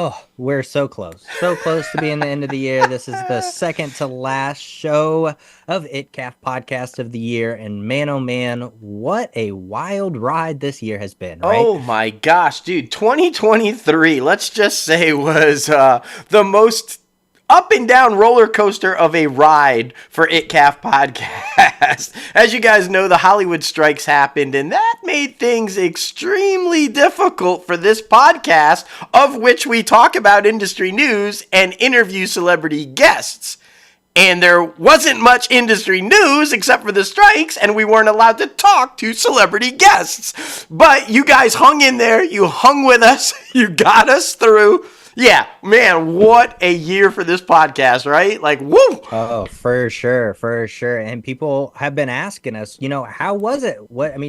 Oh, we're so close. So close to being the end of the year. This is the second to last show of ITCAF podcast of the year. And man, oh man, what a wild ride this year has been, right? Oh my gosh, dude. 2023, let's just say, was the most up and down roller coaster of a ride for ITCAF podcast. As you guys know, the Hollywood strikes happened, and that made things extremely difficult for this podcast, of which we talk about industry news and interview celebrity guests. And there wasn't much industry news except for the strikes, and we weren't allowed to talk to celebrity guests. But you guys hung in there. You hung with us. You got us through. Yeah, man, what a year for this podcast, right? Like, woo! Oh, for sure, for sure. And people have been asking us, how was it?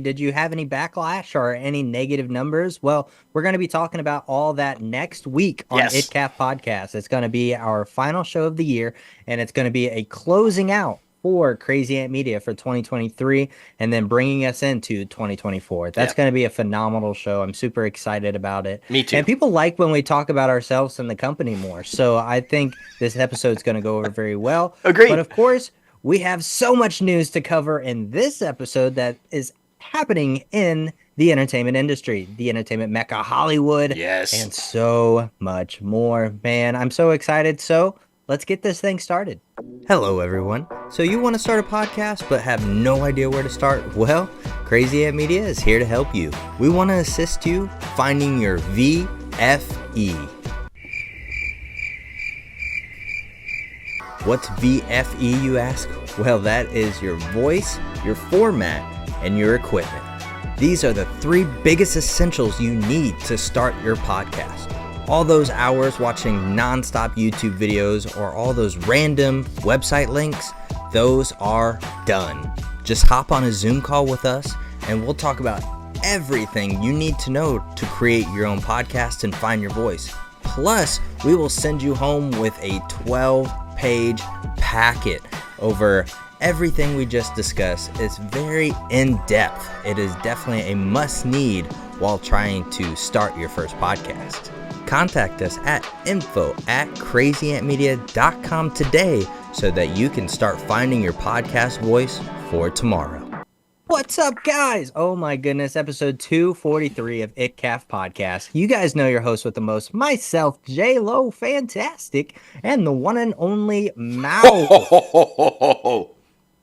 Did you have any backlash or any negative numbers? Well, we're going to be talking about all that next week on ITCAF Podcast. It's going to be our final show of the year, and it's going to be a closing out for Crazy Ant Media for 2023 and then bringing us into 2024. That's going to be a phenomenal show. I'm super excited about it. Me too. And people like when we talk about ourselves and the company more. So I think this episode's going to go over very well. Agreed. But of course, we have so much news to cover in this episode that is happening in the entertainment industry, the entertainment mecca Hollywood, and so much more. Man, I'm so excited. So let's get this thing started. Hello, everyone. So you want to start a podcast but have no idea where to start? Well, Crazy Ant Media is here to help you. We want to assist you finding your VFE. What's VFE, you ask? Well, that is your voice, your format, and your equipment. These are the three biggest essentials you need to start your podcast. All those hours watching nonstop YouTube videos or all those random website links, those are done. Just hop on a Zoom call with us and we'll talk about everything you need to know to create your own podcast and find your voice. Plus, we will send you home with a 12-page packet over everything we just discussed. It's very in-depth. It is definitely a must-need while trying to start your first podcast. Contact us at info@crazyantmedia.com today so that you can start finding your podcast voice for tomorrow. What's up, guys? Oh my goodness, episode 243 of ITCAF Podcast. You guys know your host with the most, myself, J-Lo Fantastic, and the one and only Mao.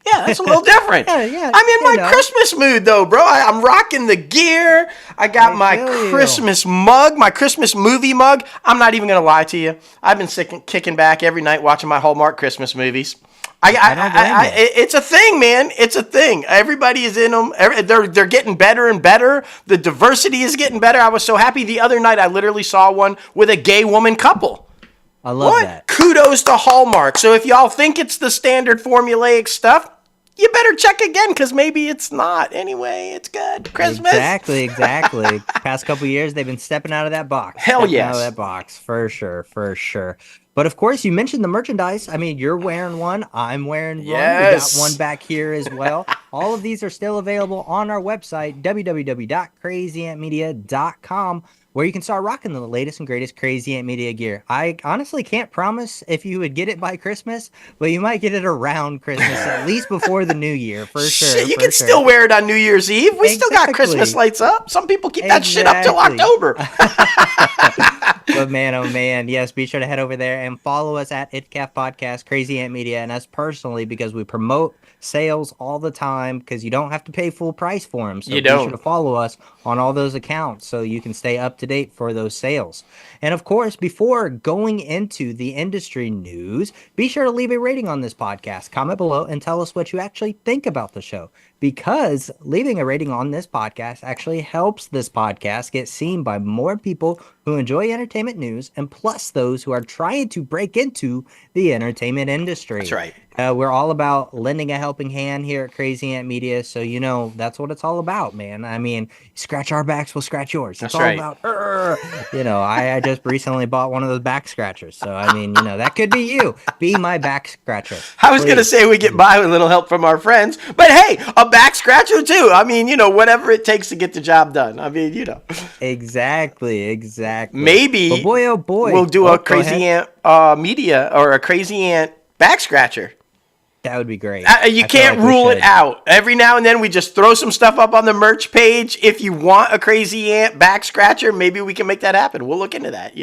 Yeah, that's a little different. I'm in my Christmas mood, though, bro. I'm rocking the gear. I got my Christmas mug, my Christmas movie mug. I'm not even going to lie to you. I've been kicking back every night watching my Hallmark Christmas movies. It's a thing, man. It's a thing. Everybody is in them. They're getting better and better. The diversity is getting better. I was so happy the other night. I literally saw one with a gay woman couple. I love that. Kudos to Hallmark. So if y'all think it's the standard formulaic stuff, you better check again because maybe it's not. Anyway, it's good. Christmas. Exactly. Past couple years, they've been stepping out of that box. Hell yes. Out of that box, for sure. But of course, you mentioned the merchandise. I mean, you're wearing one. I'm wearing one. Yes. We got one back here as well. All of these are still available on our website, www.crazyantmedia.com, where you can start rocking the latest and greatest Crazy Ant Media gear. I honestly can't promise if you would get it by Christmas, but you might get it around Christmas, at least before the new year, for sure. Shit, you can still wear it on New Year's Eve. We still got Christmas lights up. Some people keep that shit up till October. But man, oh man, yes, be sure to head over there and follow us at ITCAF Podcast, Crazy Ant Media, and us personally, because we promote sales all the time because you don't have to pay full price for them. So be sure to follow us on all those accounts so you can stay up to date for those sales. And of course, before going into the industry news, be sure to leave a rating on this podcast. Comment below and tell us what you actually think about the show, because leaving a rating on this podcast actually helps this podcast get seen by more people who enjoy entertainment news, and plus those who are trying to break into the entertainment industry. That's right. We're all about lending a helping hand here at Crazy Ant Media. So, that's what it's all about, man. I mean, scratch our backs, we'll scratch yours. It's That's all right. about, I just recently bought one of those back scratchers. So, I mean, that could be you. Be my back scratcher, I was going to please. say we get by with a little help from our friends, but hey, a back scratcher too. I mean, whatever it takes to get the job done. I mean, Exactly, exactly. But maybe boy, oh we'll boy. do Oh, a go Crazy ahead. Ant media or a Crazy Ant back scratcher. That would be great. You I feel can't like we rule it should. out. Every now and then we just throw some stuff up on the merch page. If you want a Crazy Ant back scratcher, maybe we can make that happen. We'll look into that.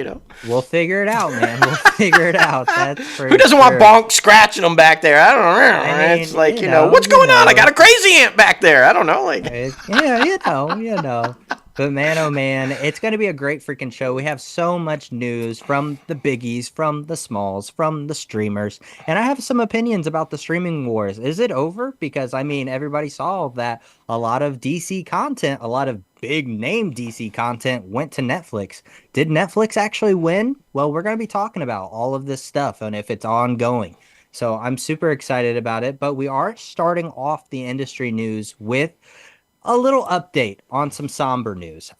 We'll figure it out, man. We'll figure it out. That's Who for doesn't want sure. Bonk scratching them back there? I don't I know. It's mean, like, what's going on? I got a Crazy Ant back there. I don't know. Like, Yeah, But man, oh man, it's going to be a great freaking show. We have so much news from the biggies, from the smalls, from the streamers. And I have some opinions about the streaming wars. Is it over? Because, I mean, everybody saw that a lot of DC content, a lot of big name DC content went to Netflix. Did Netflix actually win? Well, we're going to be talking about all of this stuff and if it's ongoing. So I'm super excited about it. But we are starting off the industry news with a little update on some somber news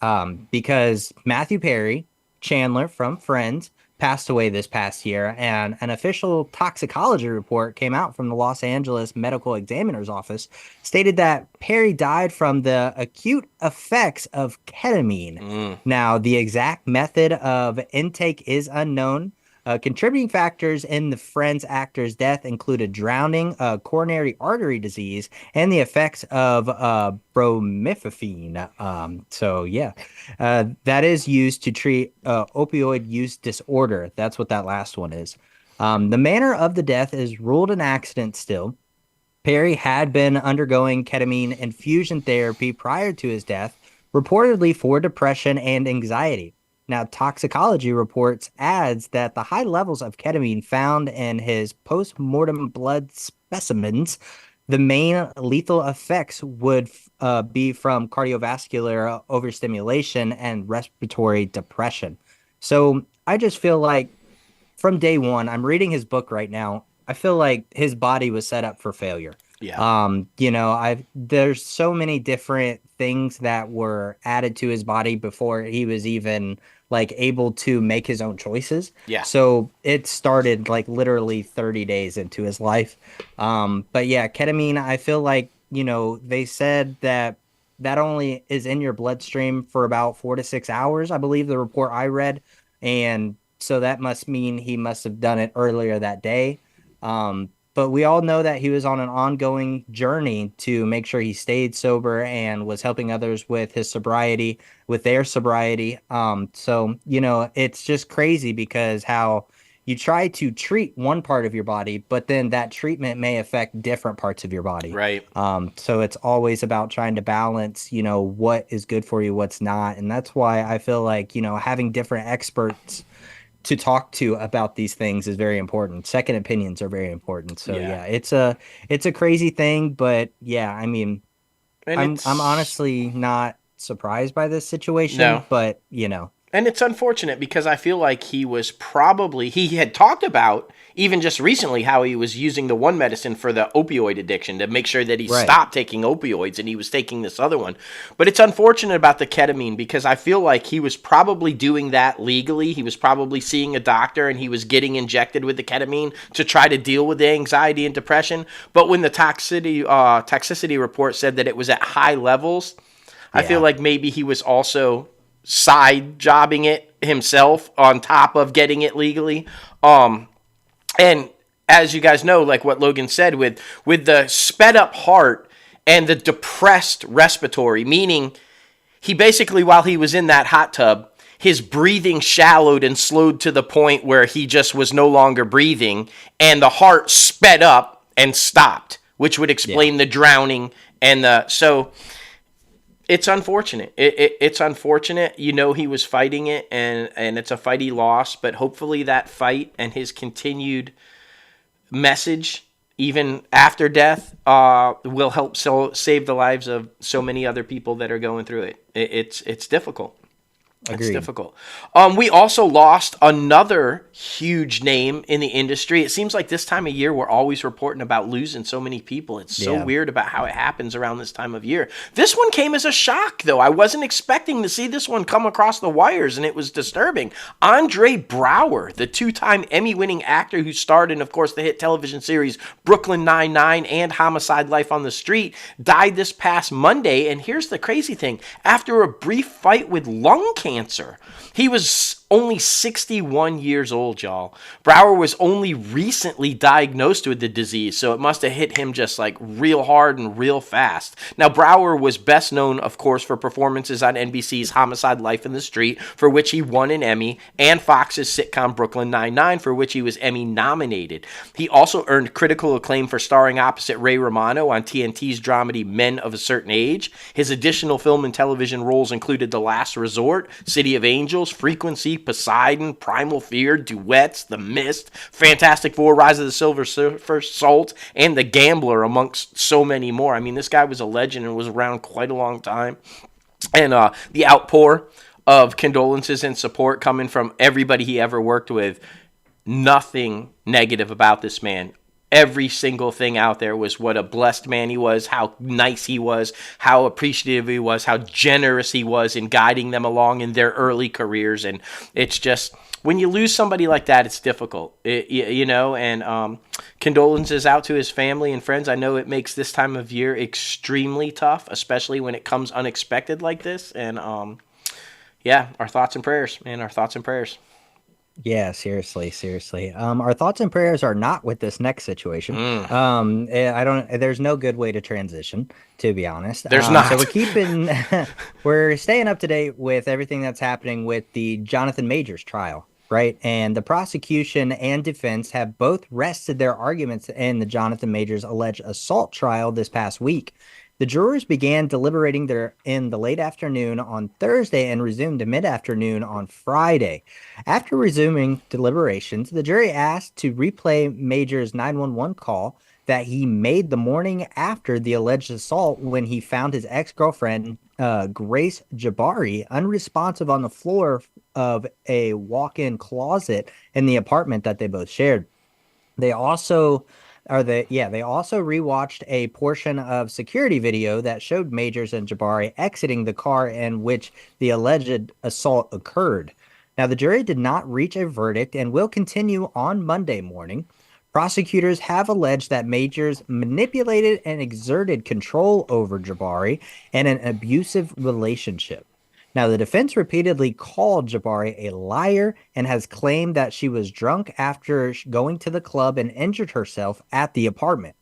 because Matthew Perry, Chandler from Friends, passed away this past year, and an official toxicology report came out from the Los Angeles Medical Examiner's Office stated that Perry died from the acute effects of ketamine. Now, the exact method of intake is unknown. Contributing factors in the Friends actor's death included drowning, coronary artery disease, and the effects of bromifene. That is used to treat opioid use disorder. That's what that last one is. The manner of the death is ruled an accident still. Perry had been undergoing ketamine infusion therapy prior to his death, reportedly for depression and anxiety. Now, toxicology reports adds that the high levels of ketamine found in his post-mortem blood specimens, the main lethal effects would be from cardiovascular overstimulation and respiratory depression. So I just feel like from day one, I'm reading his book right now. I feel like his body was set up for failure. yeah. I've there's so many different things that were added to his body before he was even like able to make his own choices. Yeah. So it started like literally 30 days into his life. But yeah, ketamine, I feel like, they said that only is in your bloodstream for about 4 to 6 hours, I believe the report I read. And so that must mean he must have done it earlier that day. But we all know that he was on an ongoing journey to make sure he stayed sober and was helping others with his sobriety, with their sobriety. It's just crazy because how you try to treat one part of your body, but then that treatment may affect different parts of your body. Right. So it's always about trying to balance, what is good for you, what's not. And that's why I feel like, having different experts to talk to about these things is very important. Second opinions are very important. So Yeah. it's a crazy thing, but yeah, I mean, And I'm honestly not surprised by this situation, No. but And it's unfortunate because I feel like he had talked about even just recently how he was using the one medicine for the opioid addiction to make sure that he Right. stopped taking opioids and he was taking this other one. But it's unfortunate about the ketamine because I feel like he was probably doing that legally. He was probably seeing a doctor and he was getting injected with the ketamine to try to deal with the anxiety and depression. But when the toxicity report said that it was at high levels, I feel Yeah. like maybe he was also side jobbing it himself on top of getting it legally. And as you guys know, like what Logan said, with the sped up heart and the depressed respiratory, meaning he basically, while he was in that hot tub, his breathing shallowed and slowed to the point where he just was no longer breathing, and the heart sped up and stopped, which would explain the drowning and so it's unfortunate. It's unfortunate. He was fighting it, and it's a fight he lost. But hopefully that fight and his continued message, even after death, will help save the lives of so many other people that are going through it. It's difficult. That's Agreed. difficult. We also lost another huge name in the industry. It seems like this time of year, we're always reporting about losing so many people. It's so Yeah. weird about how it happens around this time of year. This one came as a shock, though. I wasn't expecting to see this one come across the wires, and it was disturbing. Andre Braugher, the two-time Emmy-winning actor who starred in, of course, the hit television series Brooklyn Nine-Nine and Homicide: Life on the Street, died this past Monday. And here's the crazy thing. After a brief fight with lung cancer. He was only 61 years old, y'all. Brower was only recently diagnosed with the disease, so it must have hit him just like real hard and real fast. Now, Brower was best known, of course, for performances on NBC's Homicide: Life in the Street, for which he won an Emmy, and Fox's sitcom Brooklyn Nine-Nine, for which he was Emmy nominated. He also earned critical acclaim for starring opposite Ray Romano on TNT's dramedy Men of a Certain Age. His additional film and television roles included The Last Resort, City of Angels, Frequency, Poseidon, Primal Fear, Duets, The Mist, Fantastic Four, Rise of the Silver Surfer, Salt, and The Gambler, amongst so many more. I mean, this guy was a legend and was around quite a long time. And the outpour of condolences and support coming from everybody he ever worked with, nothing negative about this man. Every single thing out there was what a blessed man he was, how nice he was, how appreciative he was, how generous he was in guiding them along in their early careers. And it's just, when you lose somebody like that, it's difficult, and condolences out to his family and friends. I know it makes this time of year extremely tough, especially when it comes unexpected like this. And our thoughts and prayers, man, our thoughts and prayers. Yeah, seriously. Our thoughts and prayers are not with this next situation. There's no good way to transition, to be honest. There's not. So we're staying up to date with everything that's happening with the Jonathan Majors trial, right? And the prosecution and defense have both rested their arguments in the Jonathan Majors alleged assault trial this past week. The jurors began deliberating in the late afternoon on Thursday and resumed mid-afternoon on Friday. After resuming deliberations, the jury asked to replay Major's 911 call that he made the morning after the alleged assault when he found his ex-girlfriend, Grace Jabari, unresponsive on the floor of a walk-in closet in the apartment that they both shared. They also rewatched a portion of security video that showed Majors and Jabari exiting the car in which the alleged assault occurred. Now, the jury did not reach a verdict and will continue on Monday morning. Prosecutors have alleged that Majors manipulated and exerted control over Jabari in an abusive relationship. Now, the defense repeatedly called Jabari a liar and has claimed that she was drunk after going to the club and injured herself at the apartment.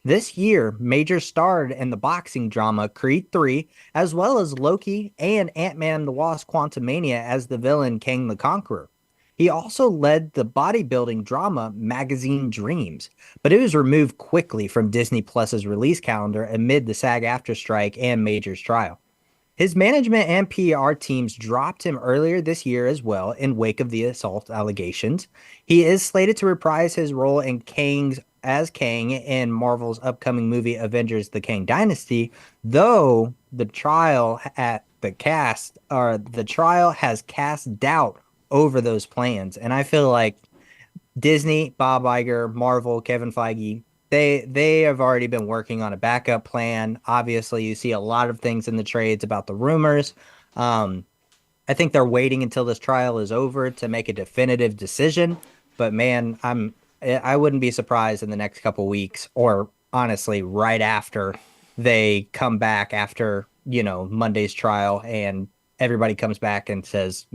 This year, Major starred in the boxing drama Creed 3, as well as Loki and Ant-Man and the Wasp: Quantumania as the villain Kang the Conqueror. He also led the bodybuilding drama Magazine Dreams, but it was removed quickly from Disney Plus's release calendar amid the SAG-AFTRA strike and Major's trial. His management and PR teams dropped him earlier this year as well in wake of the assault allegations. He is slated to reprise his role in Kang in Marvel's upcoming movie Avengers: The Kang Dynasty, though the trial has cast doubt over those plans. And I feel like Disney, Bob Iger, Marvel, Kevin Feige, They have already been working on a backup plan. Obviously, you see a lot of things in the trades about the rumors. I think they're waiting until this trial is over to make a definitive decision. But man, I wouldn't be surprised in the next couple weeks, or honestly, right after they come back after Monday's trial, and everybody comes back and says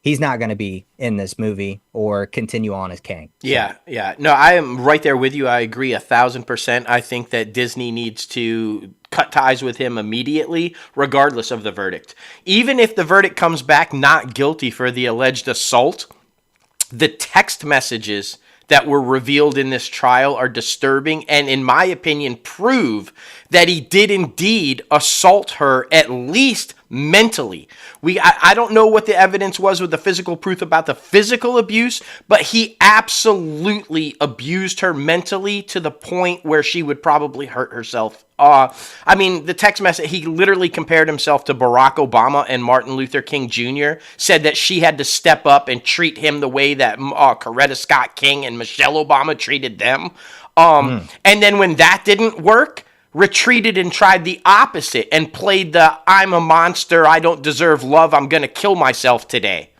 he's not going to be in this movie or continue on as Kang. So. Yeah. No, I am right there with you. I agree 1,000%. I think that Disney needs to cut ties with him immediately, regardless of the verdict. Even if the verdict comes back not guilty for the alleged assault, the text messages that were revealed in this trial are disturbing and, in my opinion, prove that he did indeed assault her at least mentally. I don't know what the evidence was with the physical proof about the physical abuse, but he absolutely abused her mentally to the point where she would probably hurt herself. I mean, the text message, he literally compared himself to Barack Obama and Martin Luther King Jr., said that she had to step up and treat him the way that Coretta Scott King and Michelle Obama treated them. And then when that didn't work, retreated and tried the opposite and played the I'm a monster, I don't deserve love, I'm going to kill myself today.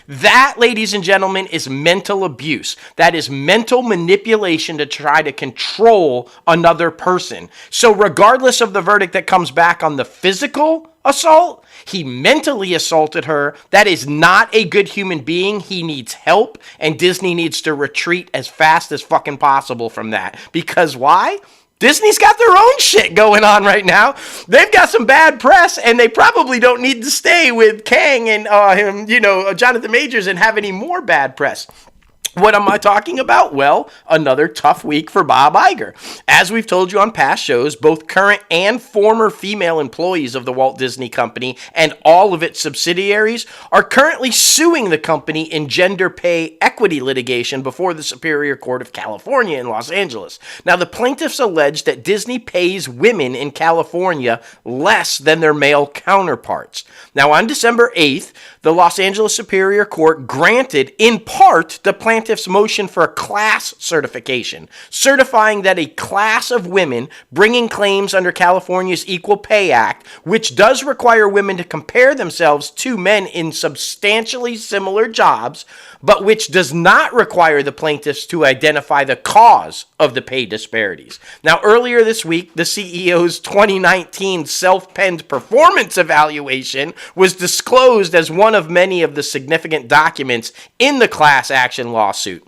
That, ladies and gentlemen, is mental abuse. That is mental manipulation to try to control another person. So regardless of the verdict that comes back on the physical assault, he mentally assaulted her. That is not a good human being. He needs help, and Disney needs to retreat as fast as fucking possible from that. Because why? Disney's got their own shit going on right now. They've got some bad press, and they probably don't need to stay with Kang and Jonathan Majors and have any more bad press. What am I talking about? Well, another tough week for Bob Iger. As we've told you on past shows, both current and former female employees of the Walt Disney Company and all of its subsidiaries are currently suing the company in gender pay equity litigation before the Superior Court of California in Los Angeles. Now, the plaintiffs allege that Disney pays women in California less than their male counterparts. Now, on December 8th, the Los Angeles Superior Court granted, in part, the plaintiff's motion for a class certification, certifying that a class of women bringing claims under California's Equal Pay Act, which does require women to compare themselves to men in substantially similar jobs, but which does not require the plaintiffs to identify the cause of the pay disparities. Now, earlier this week, the CEO's 2019 self-penned performance evaluation was disclosed as one of many of the significant documents in the class action lawsuit.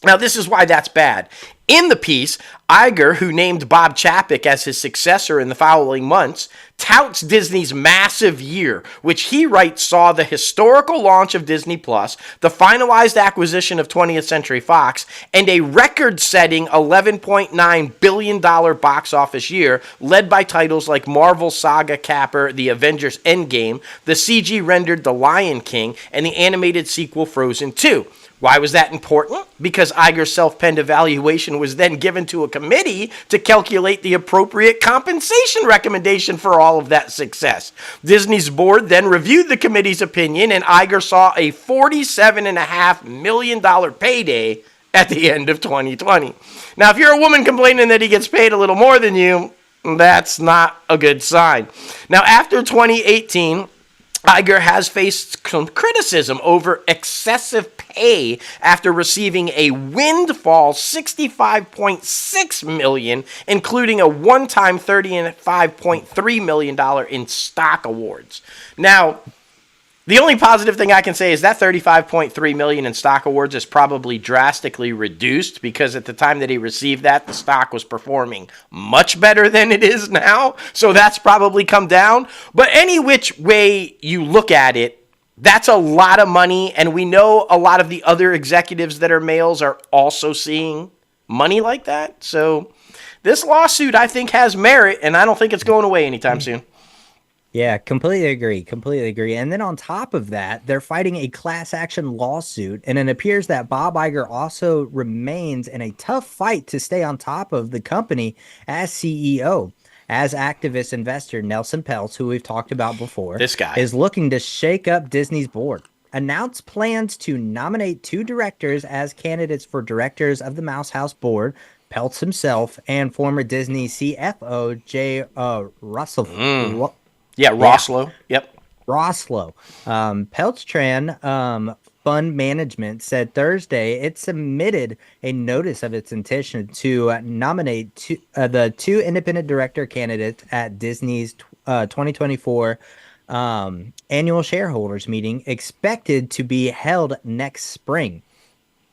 Now, this is why that's bad. In the piece, Iger, who named Bob Chapek as his successor in the following months, touts Disney's massive year, which he writes saw the historical launch of Disney+, the finalized acquisition of 20th Century Fox, and a record-setting $11.9 billion box office year, led by titles like Marvel's Saga Capper, The Avengers Endgame, the CG-rendered The Lion King, and the animated sequel Frozen 2. Why was that important? Because Iger's self-penned evaluation was then given to a committee to calculate the appropriate compensation recommendation for all of that success. Disney's board then reviewed the committee's opinion, and Iger saw a $47.5 million payday at the end of 2020. Now, if you're a woman complaining that he gets paid a little more than you, that's not a good sign. Now, after 2018... Iger has faced some criticism over excessive pay after receiving a windfall $65.6 million, including a one-time $35.3 million in stock awards. Now, the only positive thing I can say is that $35.3 million in stock awards is probably drastically reduced, because at the time that he received that, the stock was performing much better than it is now. So that's probably come down. But any which way you look at it, that's a lot of money. And we know a lot of the other executives that are males are also seeing money like that. So this lawsuit, I think, has merit, and I don't think it's going away anytime soon. Yeah, completely agree. And then on top of that, they're fighting a class action lawsuit, and it appears that Bob Iger also remains in a tough fight to stay on top of the company as CEO. As activist investor Nelson Peltz, who we've talked about before, this guy is looking to shake up Disney's board, announced plans to nominate 2 directors as candidates for directors of the Mouse House board. Peltz himself and former Disney CFO Jay Russell. Rosslow. Yep. Rosslow. Peltz Fund Management said Thursday it submitted a notice of its intention to nominate the 2 independent director candidates at Disney's 2024 annual shareholders meeting, expected to be held next spring.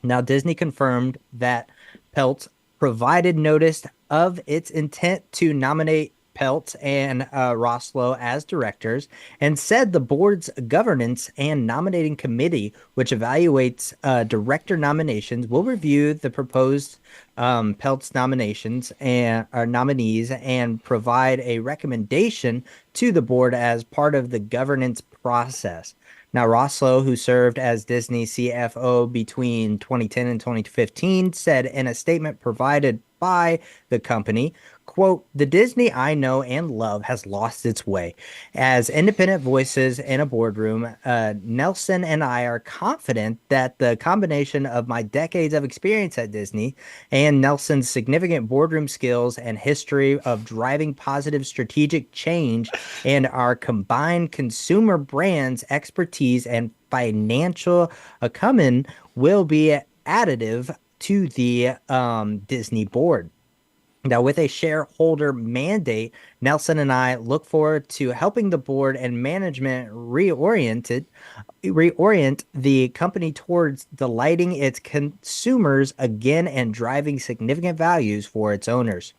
Now, Disney confirmed that Peltz provided notice of its intent to nominate Peltz and Roslow as directors, and said the board's governance and nominating committee, which evaluates director nominations, will review the proposed Peltz nominations and nominees and provide a recommendation to the board as part of the governance process. Now, Roslow, who served as Disney CFO between 2010 and 2015, said in a statement provided by the company, quote, "The Disney I know and love has lost its way. As independent voices in a boardroom, Nelson and I are confident that the combination of my decades of experience at Disney and Nelson's significant boardroom skills and history of driving positive strategic change and our combined consumer brands expertise and financial acumen will be additive to the Disney board." Now, with a shareholder mandate, Nelson and I look forward to helping the board and management reorient the company towards delighting its consumers again and driving significant values for its owners.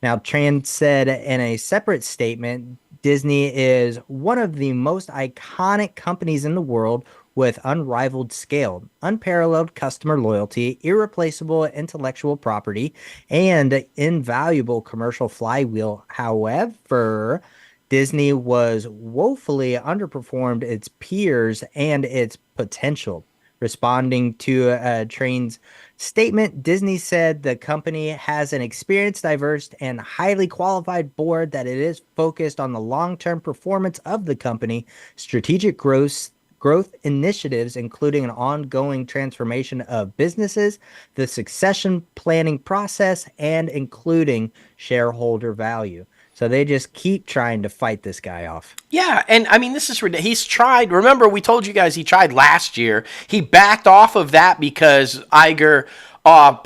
Now, Tran said in a separate statement, Disney is one of the most iconic companies in the world with unrivaled scale, unparalleled customer loyalty, irreplaceable intellectual property, and invaluable commercial flywheel. However, Disney was woefully underperformed its peers and its potential. Responding to Train's statement, Disney said the company has an experienced, diverse, and highly qualified board that it is focused on the long-term performance of the company, strategic growth initiatives, including an ongoing transformation of businesses, the succession planning process, and including shareholder value. So they just keep trying to fight this guy off. Yeah, and I mean, this is ridiculous. He's tried. Remember, we told you guys he tried last year. He backed off of that because Iger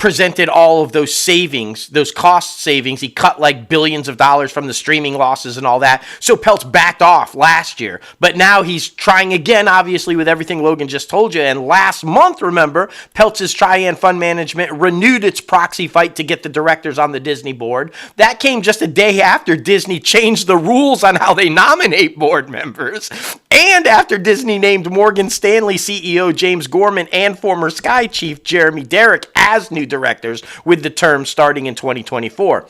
presented all of those savings, those cost savings. He cut like billions of dollars from the streaming losses and all that. So Peltz backed off last year. But now he's trying again, obviously, with everything Logan just told you. And last month, remember, Peltz's Trian Fund Management renewed its proxy fight to get the directors on the Disney board. That came just a day after Disney changed the rules on how they nominate board members. And after Disney named Morgan Stanley CEO James Gorman and former Sky chief Jeremy Derrick as new directors, with the term starting in 2024.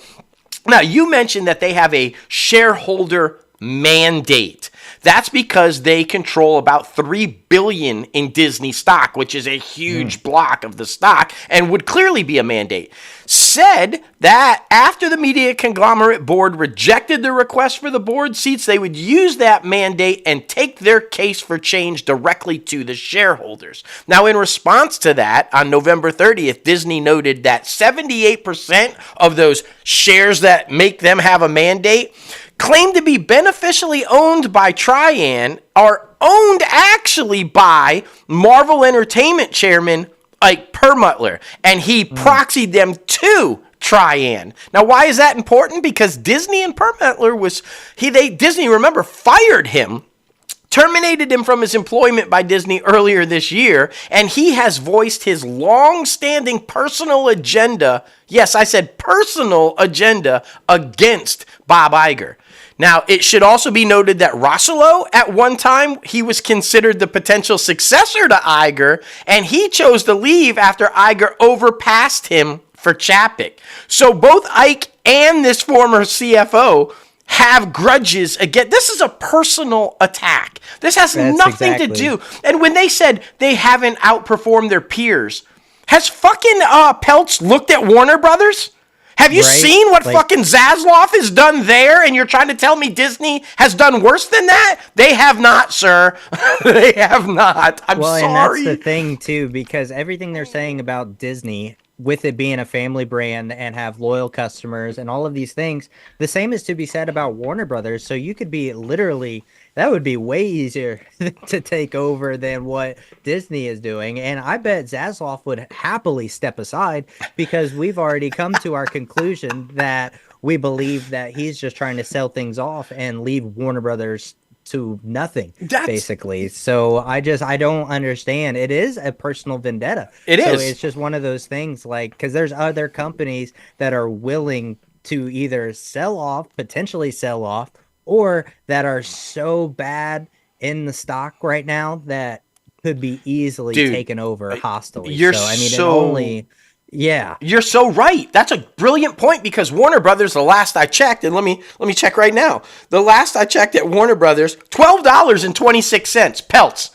Now, you mentioned that they have a shareholder mandate. That's because they control about $3 billion in Disney stock, which is a huge block of the stock and would clearly be a mandate. Said that after the media conglomerate board rejected the request for the board seats, they would use that mandate and take their case for change directly to the shareholders. Now, in response to that, on November 30th, Disney noted that 78% of those shares that make them have a mandate claim to be beneficially owned by Trian are owned actually by Marvel Entertainment chairman Ike Perlmutter, and he proxied them to Trian. Now, why is that important? Because Disney and Perlmutter Disney, remember, fired him, terminated him from his employment by Disney earlier this year, and he has voiced his long-standing personal agenda, yes, I said personal agenda, against Bob Iger. Now, it should also be noted that Roslow, at one time, he was considered the potential successor to Iger, and he chose to leave after Iger overpassed him for Chapek. So both Ike and this former CFO have grudges again. This is a personal attack. This has nothing to do. And when they said they haven't outperformed their peers, has fucking Peltz looked at Warner Brothers? Have you seen what fucking Zaslav has done there, and you're trying to tell me Disney has done worse than that? They have not, sir. They have not. I'm sorry. And that's the thing, too, because everything they're saying about Disney, with it being a family brand and have loyal customers and all of these things, the same is to be said about Warner Brothers. So you could be literally, that would be way easier to take over than what Disney is doing. And I bet Zaslav would happily step aside because we've already come to our conclusion that we believe that he's just trying to sell things off and leave Warner Brothers to nothing, basically. So I don't understand. It is a personal vendetta. It is. So it's just one of those things, like, because there's other companies that are willing to either potentially sell off, or that are so bad in the stock right now that could be easily taken over hostily. You're So I mean, yeah. You're so right. That's a brilliant point because Warner Brothers, the last I checked, and let me check right now. The last I checked at Warner Brothers, $12.26 pelts.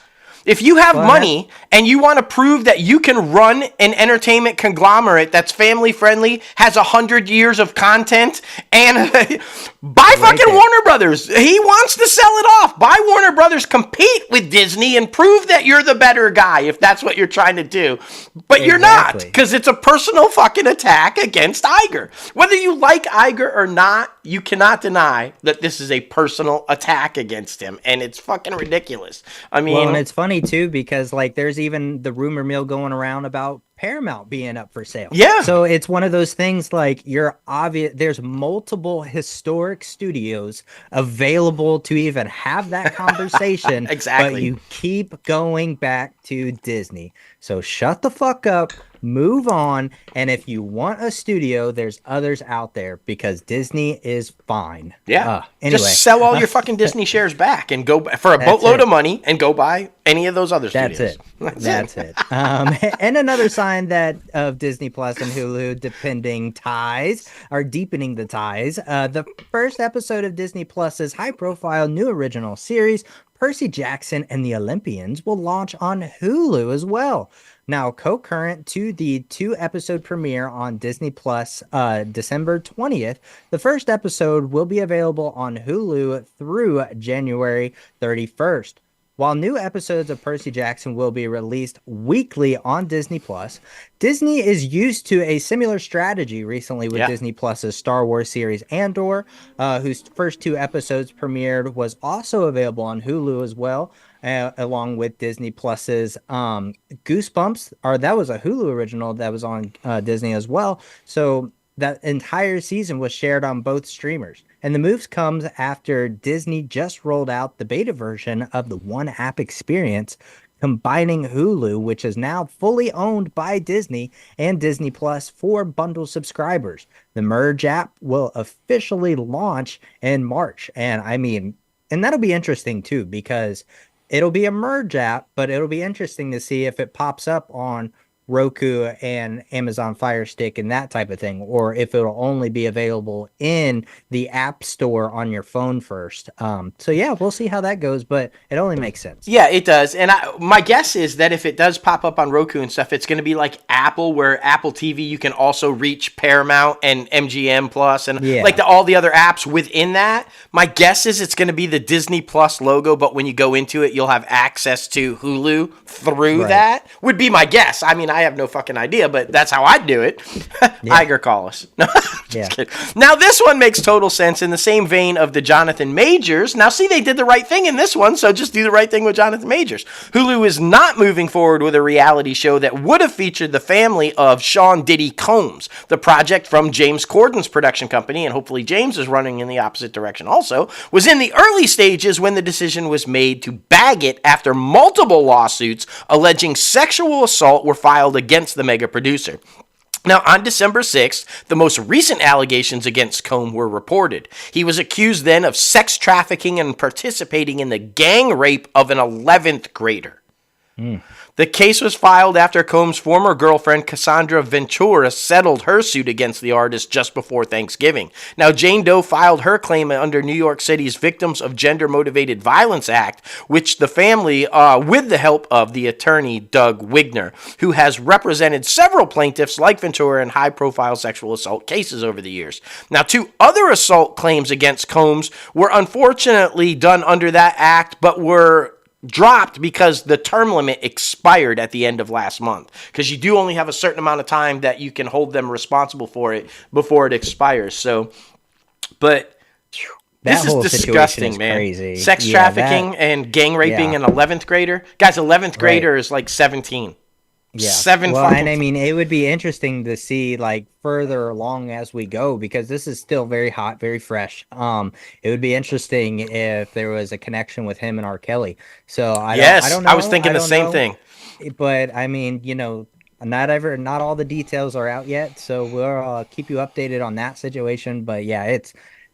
If you have money and you want to prove that you can run an entertainment conglomerate that's family friendly, has 100 years of content, and buy fucking Warner Brothers. He wants to sell it off. Buy Warner Brothers, compete with Disney, and prove that you're the better guy if that's what you're trying to do. But you're not, because it's a personal fucking attack against Iger. Whether you like Iger or not, you cannot deny that this is a personal attack against him, and it's fucking ridiculous. I mean, well, and it's funny too because like there's even the rumor mill going around about Paramount being up for sale. Yeah. So it's one of those things like there's multiple historic studios available to even have that conversation. Exactly. But you keep going back to Disney. So shut the fuck up, move on. And if you want a studio, there's others out there because Disney is fine. Yeah. Anyway. Just sell all your fucking Disney shares back and go for a boatload of money and go buy any of those other studios. That's it. And another sign that of Disney Plus and Hulu deepening the ties. The first episode of Disney Plus's high-profile new original series, Percy Jackson and the Olympians, will launch on Hulu as well. Now, concurrent to the 2-episode premiere on Disney Plus December 20th, the first episode will be available on Hulu through January 31st. While new episodes of Percy Jackson will be released weekly on Disney Plus, Disney is used to a similar strategy recently with Disney Plus's Star Wars series Andor, whose first 2 episodes premiered, was also available on Hulu as well, along with Disney Plus's Goosebumps. That was a Hulu original that was on Disney as well. So that entire season was shared on both streamers. And the moves comes after Disney just rolled out the beta version of the One App experience, combining Hulu, which is now fully owned by Disney, and Disney Plus for bundle subscribers. The merge app will officially launch in March. And that'll be interesting too, because it'll be a merge app, but it'll be interesting to see if it pops up on Roku and Amazon Fire Stick and that type of thing, or if it'll only be available in the App Store on your phone first. So yeah, we'll see how that goes, but it only makes sense. Yeah, it does. And my guess is that if it does pop up on Roku and stuff, it's going to be like Apple, where Apple TV, you can also reach Paramount and MGM Plus and all the other apps within that. My guess is it's going to be the Disney Plus logo, but when you go into it, you'll have access to Hulu through that, would be my guess. I mean, I have no fucking idea, but that's how I'd do it. Iger, call us. No, just kidding. Now, this one makes total sense in the same vein of the Jonathan Majors. Now, see, they did the right thing in this one, so just do the right thing with Jonathan Majors. Hulu is not moving forward with a reality show that would have featured the family of Sean Diddy Combs. The project from James Corden's production company, and hopefully James is running in the opposite direction also, was in the early stages when the decision was made to bag it after multiple lawsuits alleging sexual assault were filed against the mega producer. Now, on December 6th, the most recent allegations against Combs were reported. He was accused then of sex trafficking and participating in the gang rape of an 11th grader. The case was filed after Combs' former girlfriend, Cassandra Ventura, settled her suit against the artist just before Thanksgiving. Now, Jane Doe filed her claim under New York City's Victims of Gender-Motivated Violence Act, which the family, with the help of the attorney Doug Wigner, who has represented several plaintiffs like Ventura in high-profile sexual assault cases over the years. Now, 2 other assault claims against Combs were unfortunately done under that act, but were dropped because the term limit expired at the end of last month, because you do only have a certain amount of time that you can hold them responsible for it before it expires. So, but this is disgusting, man. Crazy. Sex trafficking and gang raping an 11th grader. Guys, 11th grader is like 17. Yeah. 7. Well, and I mean, it would be interesting to see like further along as we go, because this is still very hot, very fresh. It would be interesting if there was a connection with him and R. Kelly. So I don't know. I was thinking the same thing. But I mean, Not all the details are out yet, so we'll keep you updated on that situation. But yeah,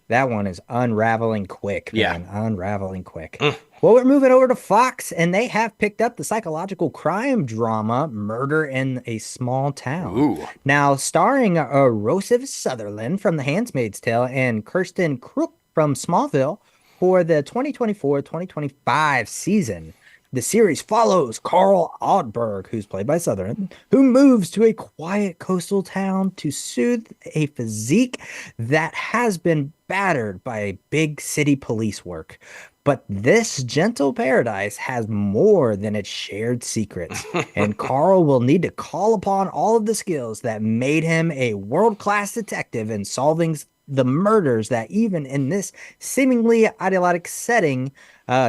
that one is unraveling quick, Yeah. man, unraveling quick. Well, we're moving over to Fox, and they have picked up the psychological crime drama Murder in a Small Town. Ooh. Now, starring Rossif Sutherland from The Handmaid's Tale and Kirsten Crook from Smallville for the 2024-2025 season. The series follows Carl Oddberg, who's played by Sutherland, who moves to a quiet coastal town to soothe a physique that has been battered by big city police work. But this gentle paradise has more than its shared secrets, and Carl will need to call upon all of the skills that made him a world-class detective in solving the murders that, even in this seemingly idyllic setting,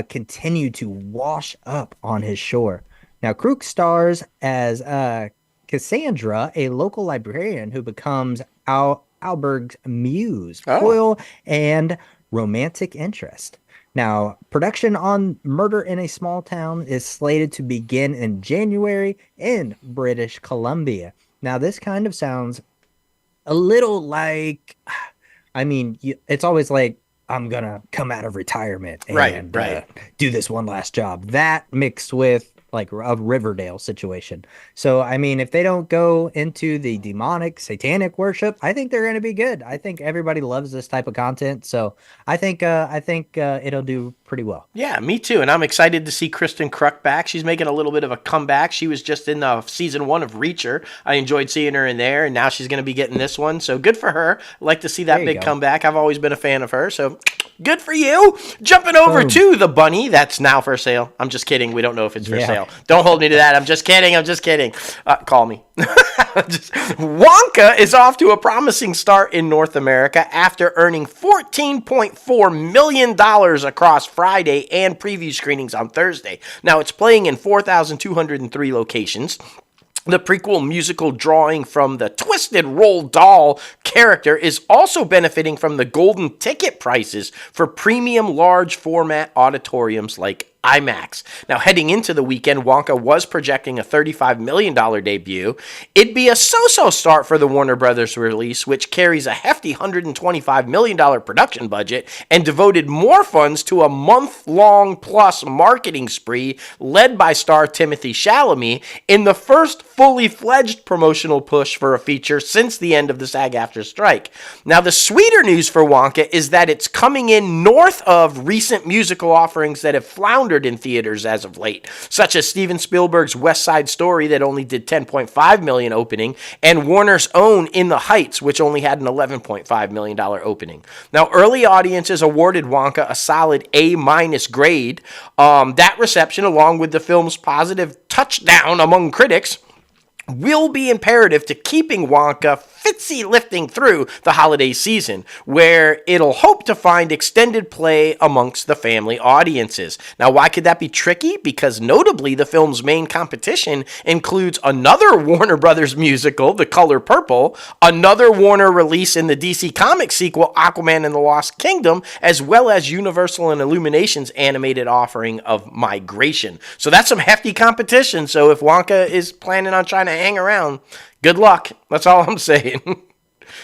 continue to wash up on his shore. Now, Crook stars as Cassandra, a local librarian who becomes Alberg's muse, foil, and romantic interest. Now, production on Murder in a Small Town is slated to begin in January in British Columbia. Now, this kind of sounds a little like, I mean, it's always like, I'm going to come out of retirement and do this one last job. That mixed with like a Riverdale situation. So, I mean, if they don't go into the demonic, satanic worship, I think they're going to be good. I think everybody loves this type of content. So I think it'll do pretty well. Yeah, me too. And I'm excited to see Kristen Kruk back. She's making a little bit of a comeback. She was just in season 1 of Reacher. I enjoyed seeing her in there, and now she's going to be getting this one. So good for her. I like to see that big comeback. I've always been a fan of her. So good for you. Jumping over to The Bunny. That's now for sale. I'm just kidding. We don't know if it's for sale. Don't hold me to that. I'm just kidding. Call me. Wonka is off to a promising start in North America after earning $14.4 million across Friday and preview screenings on Thursday. Now, it's playing in 4,203 locations. The prequel musical drawing from the Twisted Roald Dahl character is also benefiting from the golden ticket prices for premium large format auditoriums like IMAX. Now, heading into the weekend, Wonka was projecting a $35 million debut. It'd be a so-so start for the Warner Brothers release, which carries a hefty $125 million production budget and devoted more funds to a month-long plus marketing spree led by star Timothée Chalamet in the first fully fledged promotional push for a feature since the end of the SAG-AFTRA strike. Now, the sweeter news for Wonka is that it's coming in north of recent musical offerings that have floundered in theaters as of late, such as Steven Spielberg's West Side Story that only did $10.5 million opening, and Warner's own In the Heights, which only had an $11.5 million opening. Now, early audiences awarded Wonka a solid A- grade. That reception, along with the film's positive touchdown among critics, will be imperative to keeping Wonka fitzy lifting through the holiday season, where it'll hope to find extended play amongst the family audiences. Now, why could that be tricky? Because notably, the film's main competition includes another Warner Brothers musical, The Color Purple, another Warner release in the DC Comics sequel, Aquaman and the Lost Kingdom, as well as Universal and Illumination's animated offering of Migration. So that's some hefty competition. So if Wonka is planning on trying to hang around, good luck. That's all I'm saying.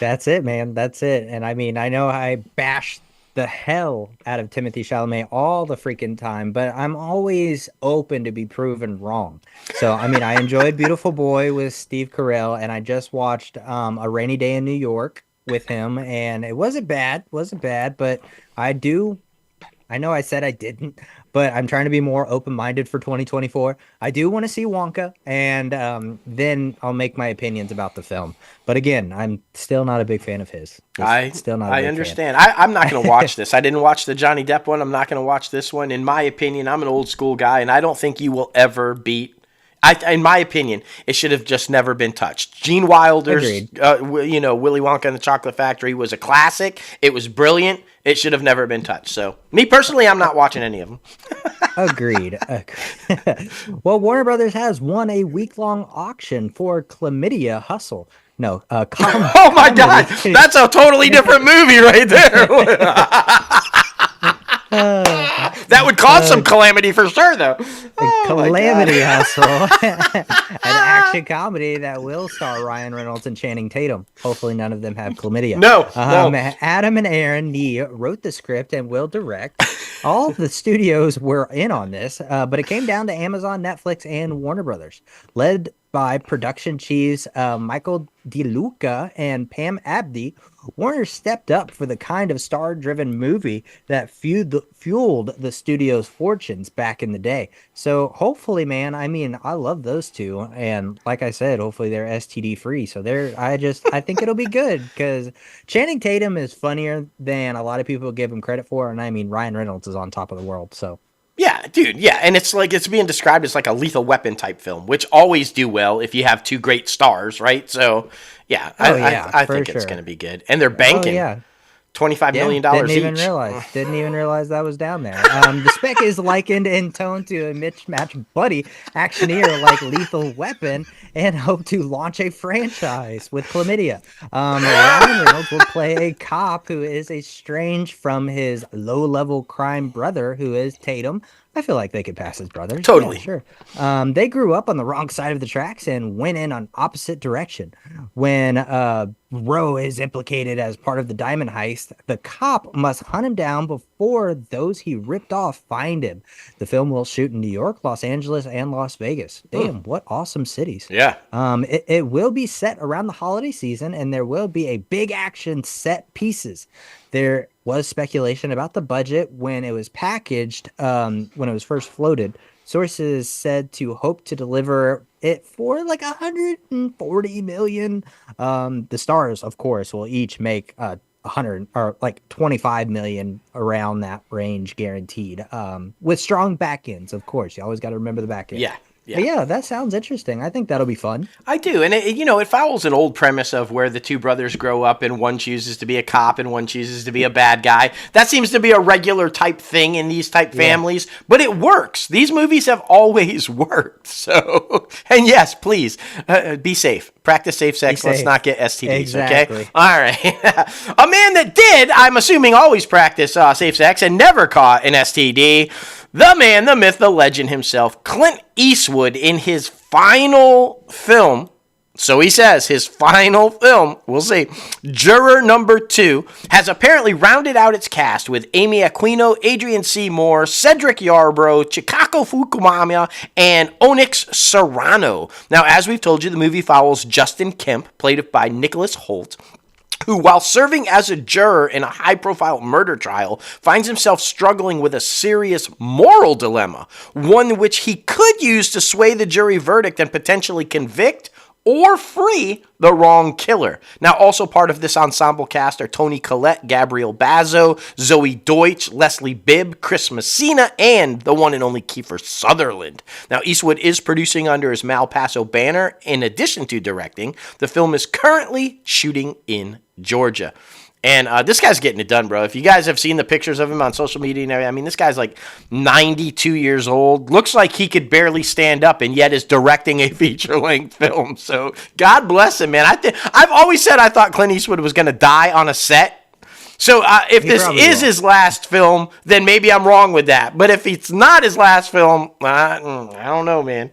That's it, man. That's it. And I mean, I know I bash the hell out of Timothée Chalamet all the freaking time, but I'm always open to be proven wrong. So, I mean, I enjoyed Beautiful Boy with Steve Carell, and I just watched A Rainy Day in New York with him, and it wasn't bad, but I know I said I didn't, but I'm trying to be more open-minded for 2024. I do want to see Wonka, and then I'll make my opinions about the film. But again, I'm still not a big fan of his. I understand. I'm not going to watch this. I didn't watch the Johnny Depp one. I'm not going to watch this one. In my opinion, I'm an old school guy, and I don't think you will ever beat. In my opinion, it should have just never been touched. Gene Wilder's, Willy Wonka and the Chocolate Factory was a classic. It was brilliant. It should have never been touched. So, me personally, I'm not watching any of them. Agreed. Well, Warner Brothers has won a week-long auction for Chlamydia Hustle. No, oh my God, that's a totally different movie right there. That would cause some calamity for sure, though. Oh, Calamity Hustle, an action comedy that will star Ryan Reynolds and Channing Tatum. Hopefully, none of them have chlamydia. No. Adam and Aaron Nee wrote the script and will direct. All the studios were in on this, but it came down to Amazon, Netflix, and Warner Brothers, led by production chiefs Michael DeLuca and Pam Abdi. Warner stepped up for the kind of star-driven movie that fueled the studio's fortunes back in the day. So hopefully, man, I mean, I love those two, and like I said, hopefully they're STD free. So I think it'll be good because Channing Tatum is funnier than a lot of people give him credit for, and I mean Ryan Reynolds is on top of the world. So. Yeah, dude. Yeah, and it's like it's being described as like a Lethal Weapon type film, which always do well if you have two great stars, right? So, yeah, I think it's going to be good. And they're banking $25 million didn't each. Didn't even realize that was down there. The spec is likened in tone to a mismatched buddy actioneer like Lethal Weapon and hope to launch a franchise with chlamydia. Ryan Reynolds will play a cop who is estranged from his low-level crime brother, who is Tatum. I feel like they could pass as brothers. Totally. Yeah, sure. They grew up on the wrong side of the tracks and went in on opposite direction. When Rowe is implicated as part of the diamond heist, the cop must hunt him down before those he ripped off find him. The film will shoot in New York, Los Angeles, and Las Vegas. Damn, what awesome cities. Yeah. It will be set around the holiday season, and there will be a big action set pieces. There was speculation about the budget when it was packaged, when it was first floated. Sources said to hope to deliver it for like 140 million. The stars, of course, will each make 100 or like 25 million, around that range, guaranteed. With strong back ends, of course. You always got to remember the back end. Yeah. Yeah, that sounds interesting. I think that'll be fun. I do. And, it follows an old premise of where the two brothers grow up and one chooses to be a cop and one chooses to be a bad guy. That seems to be a regular type thing in these type families, but it works. These movies have always worked. So, and yes, please be safe. Practice safe sex. Let's not get STDs, exactly. Okay? All right. A man that did, I'm assuming, always practice safe sex and never caught an STD. The man, the myth, the legend himself, Clint Eastwood, in his final film, so he says, his final film, we'll see, Juror Number 2, has apparently rounded out its cast with Amy Aquino, Adrian C. Moore, Cedric Yarbrough, Chikako Fukumama, and Onyx Serrano. Now, as we've told you, the movie follows Justin Kemp, played by Nicholas Hoult, who, while serving as a juror in a high-profile murder trial, finds himself struggling with a serious moral dilemma, one which he could use to sway the jury verdict and potentially convict or free the wrong killer. Now, also part of this ensemble cast are Toni Collette, Gabrielle Bazzo, Zoe Deutsch, Leslie Bibb, Chris Messina, and the one and only Kiefer Sutherland. Now, Eastwood is producing under his Malpaso banner. In addition to directing, the film is currently shooting in Georgia. And this guy's getting it done, bro. If you guys have seen the pictures of him on social media and everything, I mean, this guy's like 92 years old. Looks like he could barely stand up and yet is directing a feature-length film. So God bless him, man. I've always said I thought Clint Eastwood was going to die on a set. So if this is his last film, then maybe I'm wrong with that. But if it's not his last film, I don't know, man.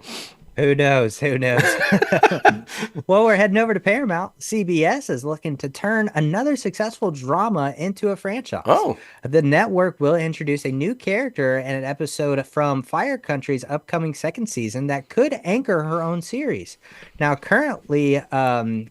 Who knows? Well, we're heading over to Paramount. CBS is looking to turn another successful drama into a franchise. Oh. The network will introduce a new character in an episode from Fire Country's upcoming second season that could anchor her own series. Now, currently,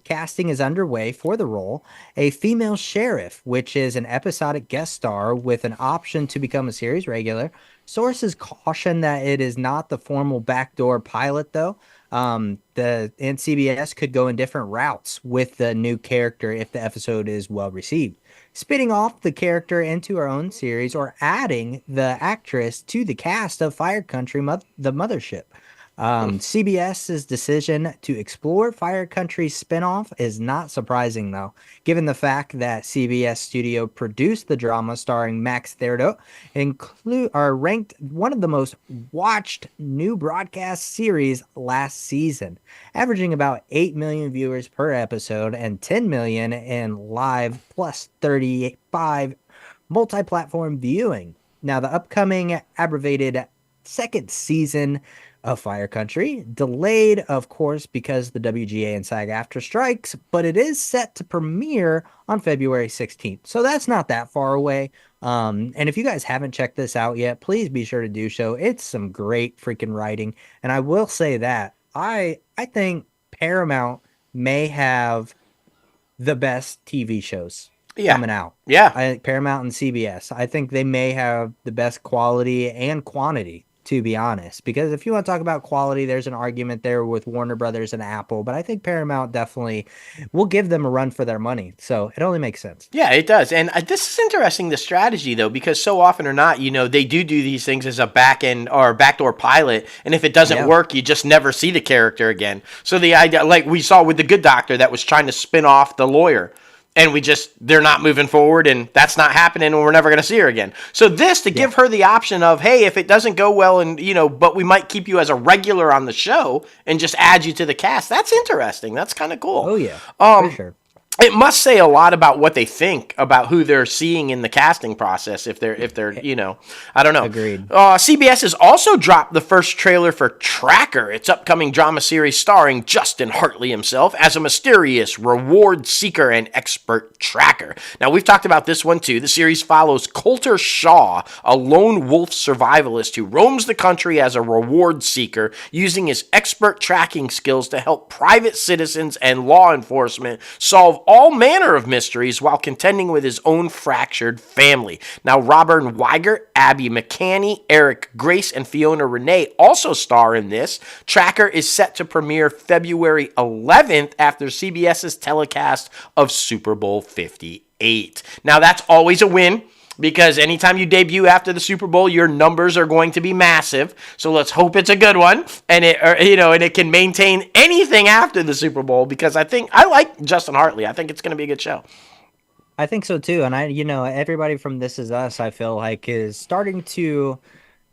casting is underway for the role, a female sheriff, which is an episodic guest star with an option to become a series regular. Sources caution that it is not the formal backdoor pilot, though. The CBS could go in different routes with the new character if the episode is well received, spinning off the character into her own series or adding the actress to the cast of Fire Country, the mothership. CBS's decision to explore Fire Country's spinoff is not surprising, though, given the fact that CBS Studio produced the drama starring Max Theodot, ranked one of the most watched new broadcast series last season, averaging about 8 million viewers per episode and 10 million in live plus 35 multi-platform viewing. Now, the upcoming abbreviated second season of Fire Country, delayed, of course, because the WGA and SAG-AFTRA strikes, but it is set to premiere on February 16th. So that's not that far away. And if you guys haven't checked this out yet, please be sure to do so. It's some great freaking writing. And I will say that I think Paramount may have the best TV shows coming out. Yeah. I think Paramount and CBS. I think they may have the best quality and quantity, to be honest. Because if you want to talk about quality, there's an argument there with Warner Brothers and Apple. But I think Paramount definitely will give them a run for their money. So it only makes sense. Yeah, it does. And this is interesting, the strategy, though, because so often or not, they do these things as a back end or backdoor pilot. And if it doesn't work, you just never see the character again. So the idea, like we saw with The Good Doctor, that was trying to spin off the lawyer. And they're not moving forward, and that's not happening, and we're never going to see her again. So give her the option of, hey, if it doesn't go well, and but we might keep you as a regular on the show and just add you to the cast. That's interesting. That's kind of cool. Oh yeah, for sure. It must say a lot about what they think about who they're seeing in the casting process. If they're I don't know. Agreed. CBS has also dropped the first trailer for Tracker, its upcoming drama series starring Justin Hartley himself as a mysterious reward seeker and expert tracker. Now, we've talked about this one too. The series follows Coulter Shaw, a lone wolf survivalist who roams the country as a reward seeker, using his expert tracking skills to help private citizens and law enforcement solve all manner of mysteries while contending with his own fractured family. Now, Robert Weigert, Abby McCanney, Eric Grace, and Fiona Renee also star in this. Tracker is set to premiere February 11th after CBS's telecast of Super Bowl 58. Now, that's always a win, because anytime you debut after the Super Bowl, your numbers are going to be massive. So let's hope it's a good one, and it can maintain anything after the Super Bowl, because I like Justin Hartley. I think it's going to be a good show. I think so too. And everybody from This Is Us, I feel like, is starting to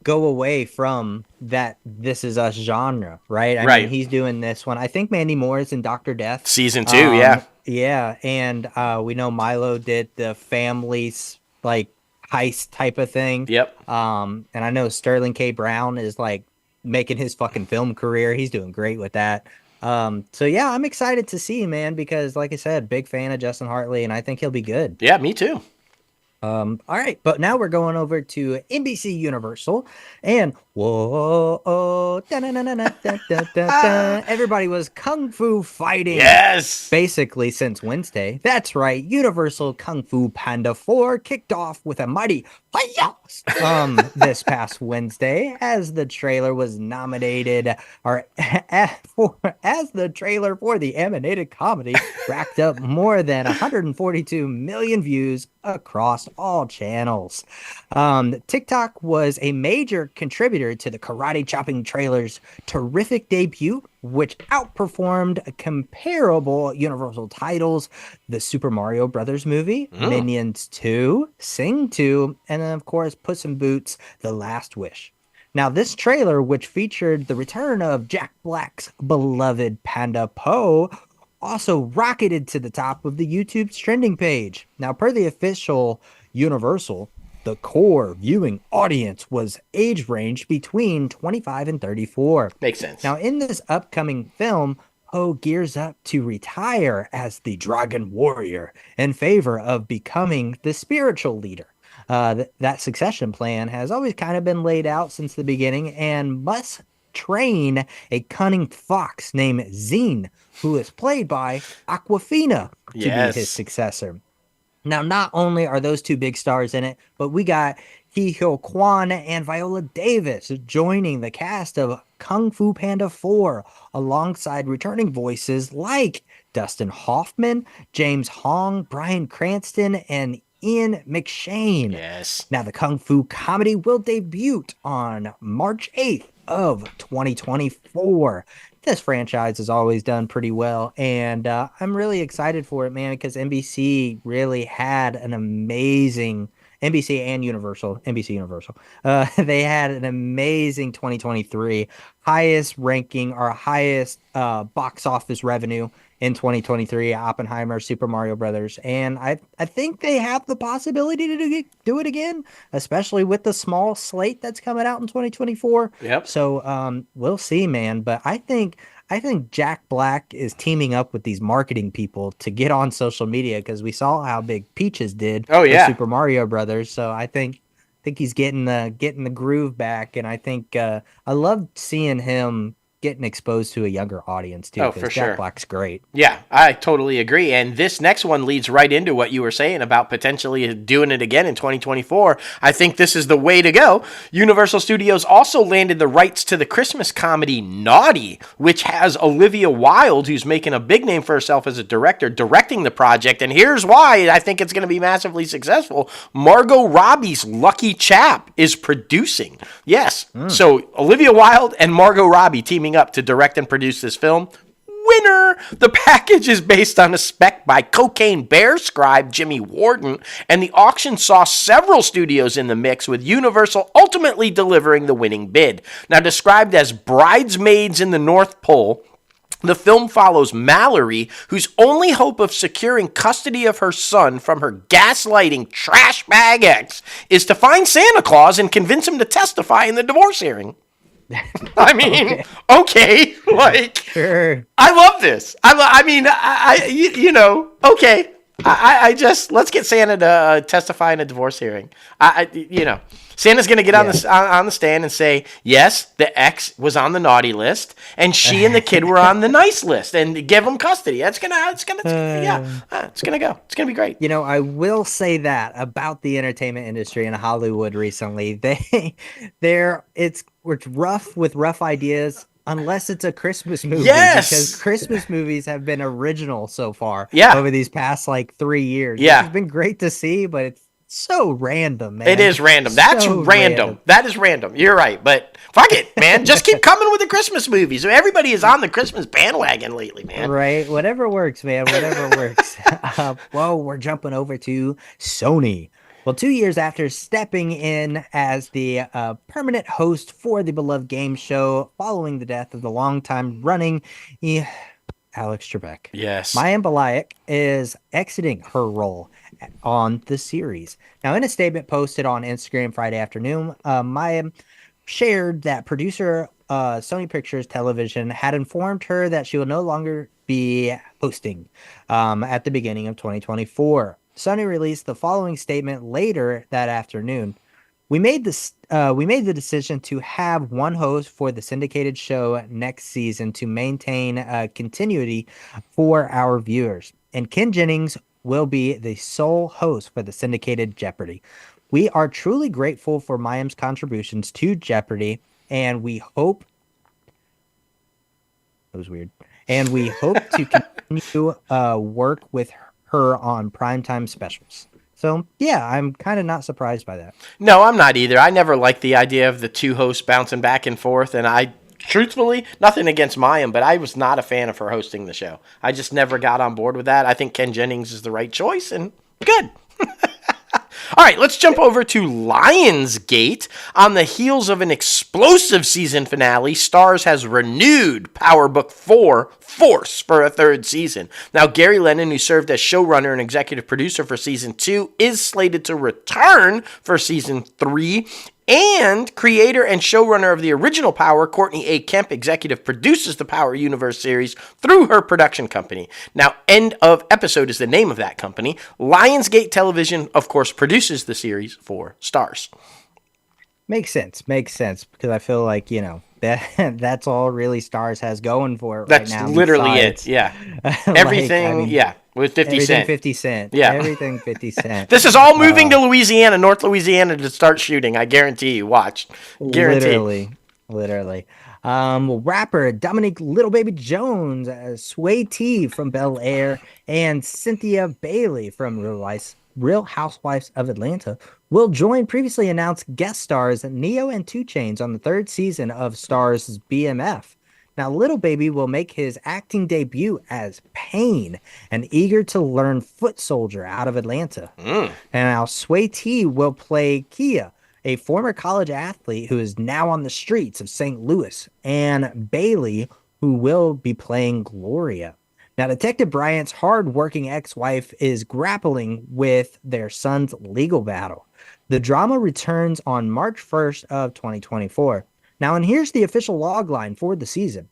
go away from that This Is Us genre, right? I mean, he's doing this one. I think Mandy Moore is in Dr. Death. Season 2, yeah. Yeah, and we know Milo did the Families, like, heist type of thing. Yep. And I know Sterling K. Brown is like making his fucking film career. He's doing great with that. So yeah, I'm excited to see, man, because like I said, big fan of Justin Hartley, and I think he'll be good. Yeah, me too. All right, but now we're going over to NBC Universal, and whoa, everybody was kung fu fighting. Yes, basically since Wednesday. That's right, Universal Kung Fu Panda 4 kicked off with a mighty this past Wednesday, as the trailer was nominated, or as the trailer for the animated comedy racked up more than 142 million views across all channels. TikTok was a major contributor to the karate chopping trailer's terrific debut, which outperformed comparable Universal titles, the Super Mario Brothers movie, Minions 2, Sing 2, and then, of course, Puss in Boots: The Last Wish. Now, this trailer, which featured the return of Jack Black's beloved Panda Po, also rocketed to the top of the YouTube's trending page. Now, per the official Universal, the core viewing audience was age ranged between 25 and 34. Makes sense. Now, in this upcoming film, Po gears up to retire as the Dragon Warrior in favor of becoming the spiritual leader. That succession plan has always kind of been laid out since the beginning, and must train a cunning fox named Zine, who is played by Aquafina, to be his successor. Now, not only are those two big stars in it, but we got Hee Hyo Kwan and Viola Davis joining the cast of Kung Fu Panda 4, alongside returning voices like Dustin Hoffman, James Hong, Bryan Cranston, and Ian McShane. Yes. Now, the Kung Fu comedy will debut on March 8th of 2024. This franchise has always done pretty well, and I'm really excited for it, man, because NBC really had an amazing NBC and Universal, NBC Universal. They had an amazing 2023, highest ranking or highest box office revenue in 2023. Oppenheimer, Super Mario Brothers, and I think they have the possibility to do it again, especially with the small slate that's coming out in 2024. Yep. So we'll see, man. But I think Jack Black is teaming up with these marketing people to get on social media because we saw how big Peaches did Oh, with yeah. Super Mario Brothers. So I think he's getting the groove back, and I think I love seeing him getting exposed to a younger audience too. Oh, Because for Jack sure. Black's great. Yeah, I totally agree. And this next one leads right into what you were saying about potentially doing it again in 2024. I think this is the way to go. Universal Studios also landed the rights to the Christmas comedy Naughty, which has Olivia Wilde, who's making a big name for herself as a director, directing the project. And here's why I think it's going to be massively successful. Margot Robbie's Lucky Chap is producing. Yes. So Olivia Wilde and Margot Robbie teaming up to direct and produce this film. Winner! The package is based on a spec by Cocaine Bear scribe Jimmy Warden, and the auction saw several studios in the mix, with Universal ultimately delivering the winning bid. Now, described as Bridesmaids in the North Pole, the film follows Mallory, whose only hope of securing custody of her son from her gaslighting trash bag ex is to find Santa Claus and convince him to testify in the divorce hearing. I mean, okay, like, Sure. I love this. Okay. I just, let's get Santa to testify in a divorce hearing. Santa's going to get on the stand and say, yes, the ex was on the naughty list, and she and the kid were on the nice list, and give them custody. It's gonna go. It's gonna be great. You know, I will say that about the entertainment industry in Hollywood recently. It's rough with rough ideas unless it's a Christmas movie. Yes! Because Christmas movies have been original so far Yeah. over these past 3 years. Yeah. Which has been great to see, but it's so random, man. It is random. That's So random. That is random. You're right. But fuck it, man. Just keep coming with the Christmas movies. Everybody is on the Christmas bandwagon lately, man. Right. Whatever works, man. Whatever works. Well, we're jumping over to Sony. Well, 2 years after stepping in as the permanent host for the beloved game show following the death of the longtime running Alex Trebek. Yes. Mayim Bialik is exiting her role on the series. Now, in a statement posted on Instagram Friday afternoon, Mayim shared that producer Sony Pictures Television had informed her that she will no longer be hosting at the beginning of 2024. Sony released the following statement later that afternoon. We made the decision to have one host for the syndicated show next season to maintain continuity for our viewers. And Ken Jennings will be the sole host for the syndicated Jeopardy. We are truly grateful for Mayim's contributions to Jeopardy, and we hope that was weird. And we hope to continue work with her on primetime specials. So, yeah, I'm kind of not surprised by that. No, I'm not either. I never liked the idea of the two hosts bouncing back and forth, and I, truthfully, nothing against Mayim, but I was not a fan of her hosting the show. I just never got on board with that. I think Ken Jennings is the right choice, and good. All right, let's jump over to Lionsgate. On the heels of an explosive season finale, Starz has renewed Power Book 4 Force for a third season. Now, Gary Lennon, who served as showrunner and executive producer for season 2, is slated to return for season 3. And creator and showrunner of the original Power, Courtney A. Kemp, executive produces the Power Universe series through her production company. Now, End of Episode is the name of that company. Lionsgate Television, of course, produces the series for Starz. Makes sense, because I feel like, that's all really Starz has going for it That's right now. literally besides, it, yeah. Everything, with 50 everything Cent. 50 Cent. Yeah. Everything 50 Cent. This is all moving to Louisiana, North Louisiana, to start shooting. I guarantee you. Watch. Guarantee. Literally. Rapper Dominique Little Baby Jones, Sway T from Bel Air, and Cynthia Bailey from Real Housewives of Atlanta will join previously announced guest stars Neo and 2 Chainz on the third season of Starz' BMF. Now, Little Baby will make his acting debut as Pain, an eager to learn foot soldier out of Atlanta. And now Sway T will play Kia, a former college athlete who is now on the streets of St. Louis, and Bailey, who will be playing Gloria. Now, Detective Bryant's hard-working ex-wife is grappling with their son's legal battle. The drama returns on March 1st of 2024. Now, and here's the official logline for the season.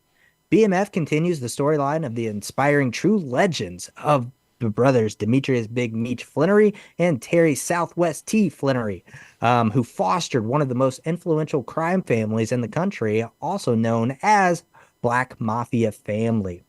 BMF continues the storyline of the inspiring true legends of the brothers Demetrius Big Meech Flannery and Terry Southwest T. Flannery, who fostered one of the most influential crime families in the country, also known as Black Mafia Family.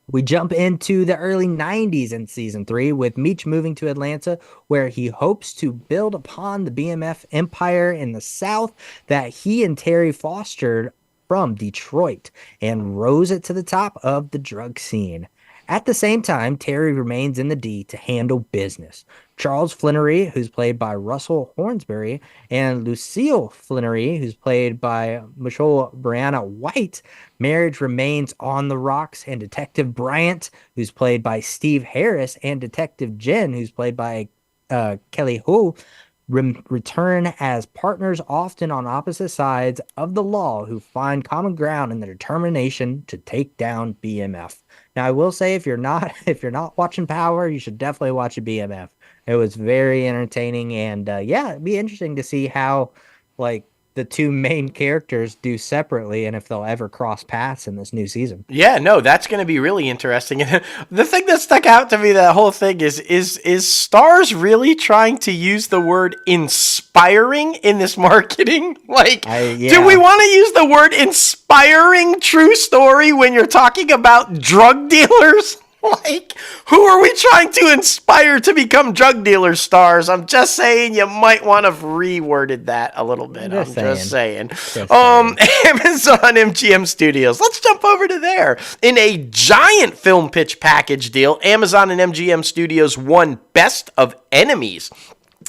We jump into the early 90s in season 3 with Meech moving to Atlanta, where he hopes to build upon the BMF empire in the South that he and Terry fostered from Detroit and rose it to the top of the drug scene. At the same time, Terry remains in the D to handle business. Charles Flannery, who's played by Russell Hornsberry, and Lucille Flannery, who's played by Michelle Brianna White, marriage remains on the rocks, and Detective Bryant, who's played by Steve Harris, and Detective Jen, who's played by Kelly Hu, return as partners, often on opposite sides of the law, who find common ground in the determination to take down BMF. Now, I will say, if you're not watching Power, you should definitely watch a BMF. It was very entertaining, and yeah, it'd be interesting to see how like the two main characters do separately, and if they'll ever cross paths in this new season. Yeah, no, that's going to be really interesting. And the thing that stuck out to me, that whole thing is Starz really trying to use the word inspiring in this marketing? Like, do we want to use the word inspiring true story when you're talking about drug dealers? Like, who are we trying to inspire to become drug dealers, Starz? I'm just saying you might want to have reworded that a little bit. I'm just saying. Amazon MGM Studios. Let's jump over to there. In a giant film pitch package deal, Amazon and MGM Studios won Best of Enemies,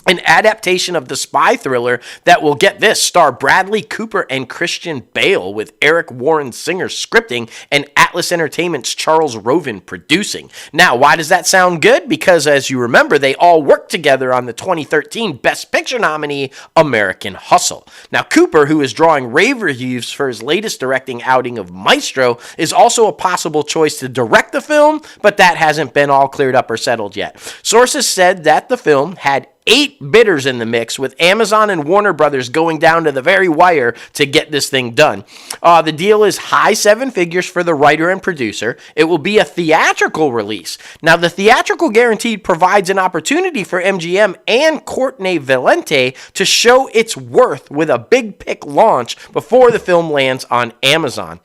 an adaptation of the spy thriller that will, get this, star Bradley Cooper and Christian Bale, with Eric Warren Singer scripting and Atlas Entertainment's Charles Roven producing. Now, why does that sound good? Because, as you remember, they all worked together on the 2013 Best Picture nominee, American Hustle. Now, Cooper, who is drawing rave reviews for his latest directing outing of Maestro, is also a possible choice to direct the film, but that hasn't been all cleared up or settled yet. Sources said that the film had 8 bidders in the mix, with Amazon and Warner Brothers going down to the very wire to get this thing done. The deal is high 7 figures for the writer and producer. It will be a theatrical release. Now, the theatrical guarantee provides an opportunity for MGM and Courtney Valente to show its worth with a big pick launch before the film lands on Amazon.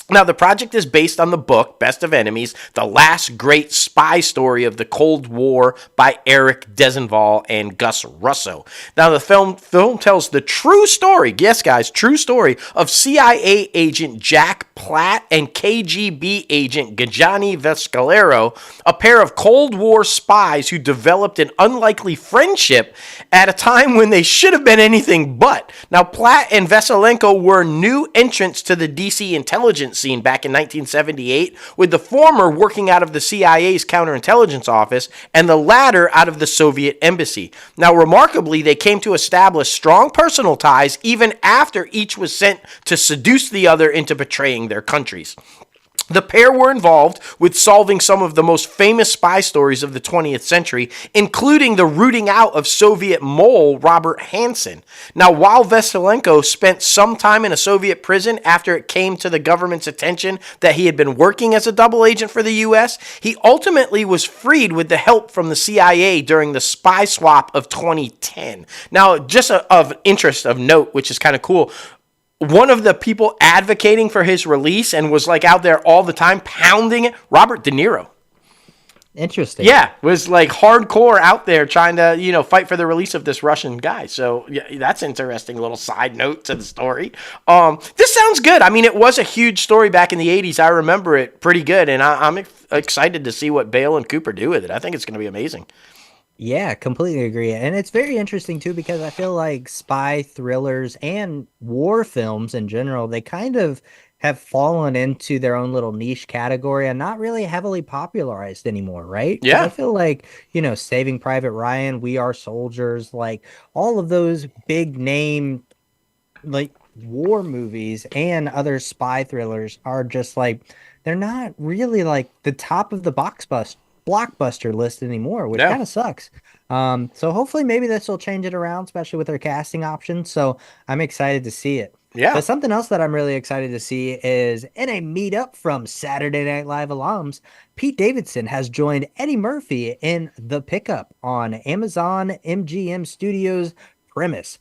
Now, the project is based on the book, Best of Enemies, the last great spy story of the Cold War by Eric Dezenval and Gus Russo. Now, the film tells the true story, yes, guys, true story, of CIA agent Jack Platt and KGB agent Gajani Vescalero, a pair of Cold War spies who developed an unlikely friendship at a time when they should have been anything but. Now, Platt and Veselenko were new entrants to the DC intelligence scene back in 1978, with the former working out of the CIA's counterintelligence office and the latter out of the Soviet embassy. Now, remarkably, they came to establish strong personal ties even after each was sent to seduce the other into betraying their countries. The pair were involved with solving some of the most famous spy stories of the 20th century, including the rooting out of Soviet mole Robert Hansen. Now, while Veselenko spent some time in a Soviet prison after it came to the government's attention that he had been working as a double agent for the U.S., he ultimately was freed with the help from the CIA during the spy swap of 2010. Now, just of interest, of note, which is kind of cool, one of the people advocating for his release and was like out there all the time pounding it, Robert De Niro. Interesting. Yeah, was like hardcore out there trying to, fight for the release of this Russian guy. So yeah, that's interesting little side note to the story. This sounds good. I mean, it was a huge story back in the 80s. I remember it pretty good, and I'm excited to see what Bale and Cooper do with it. I think it's going to be amazing. Yeah, completely agree. And it's very interesting, too, because I feel like spy thrillers and war films in general, they kind of have fallen into their own little niche category and not really heavily popularized anymore, right? Because I Yeah. feel like, Saving Private Ryan, We Are Soldiers, like all of those big name like war movies and other spy thrillers are just like they're not really like the top of the blockbuster list anymore, which No. kind of sucks. So hopefully maybe this will change it around, especially with their casting options. So I'm excited to see it. Yeah. But something else that I'm really excited to see is in a meetup from Saturday Night Live alums, Pete Davidson has joined Eddie Murphy in The Pickup on Amazon MGM Studios premise.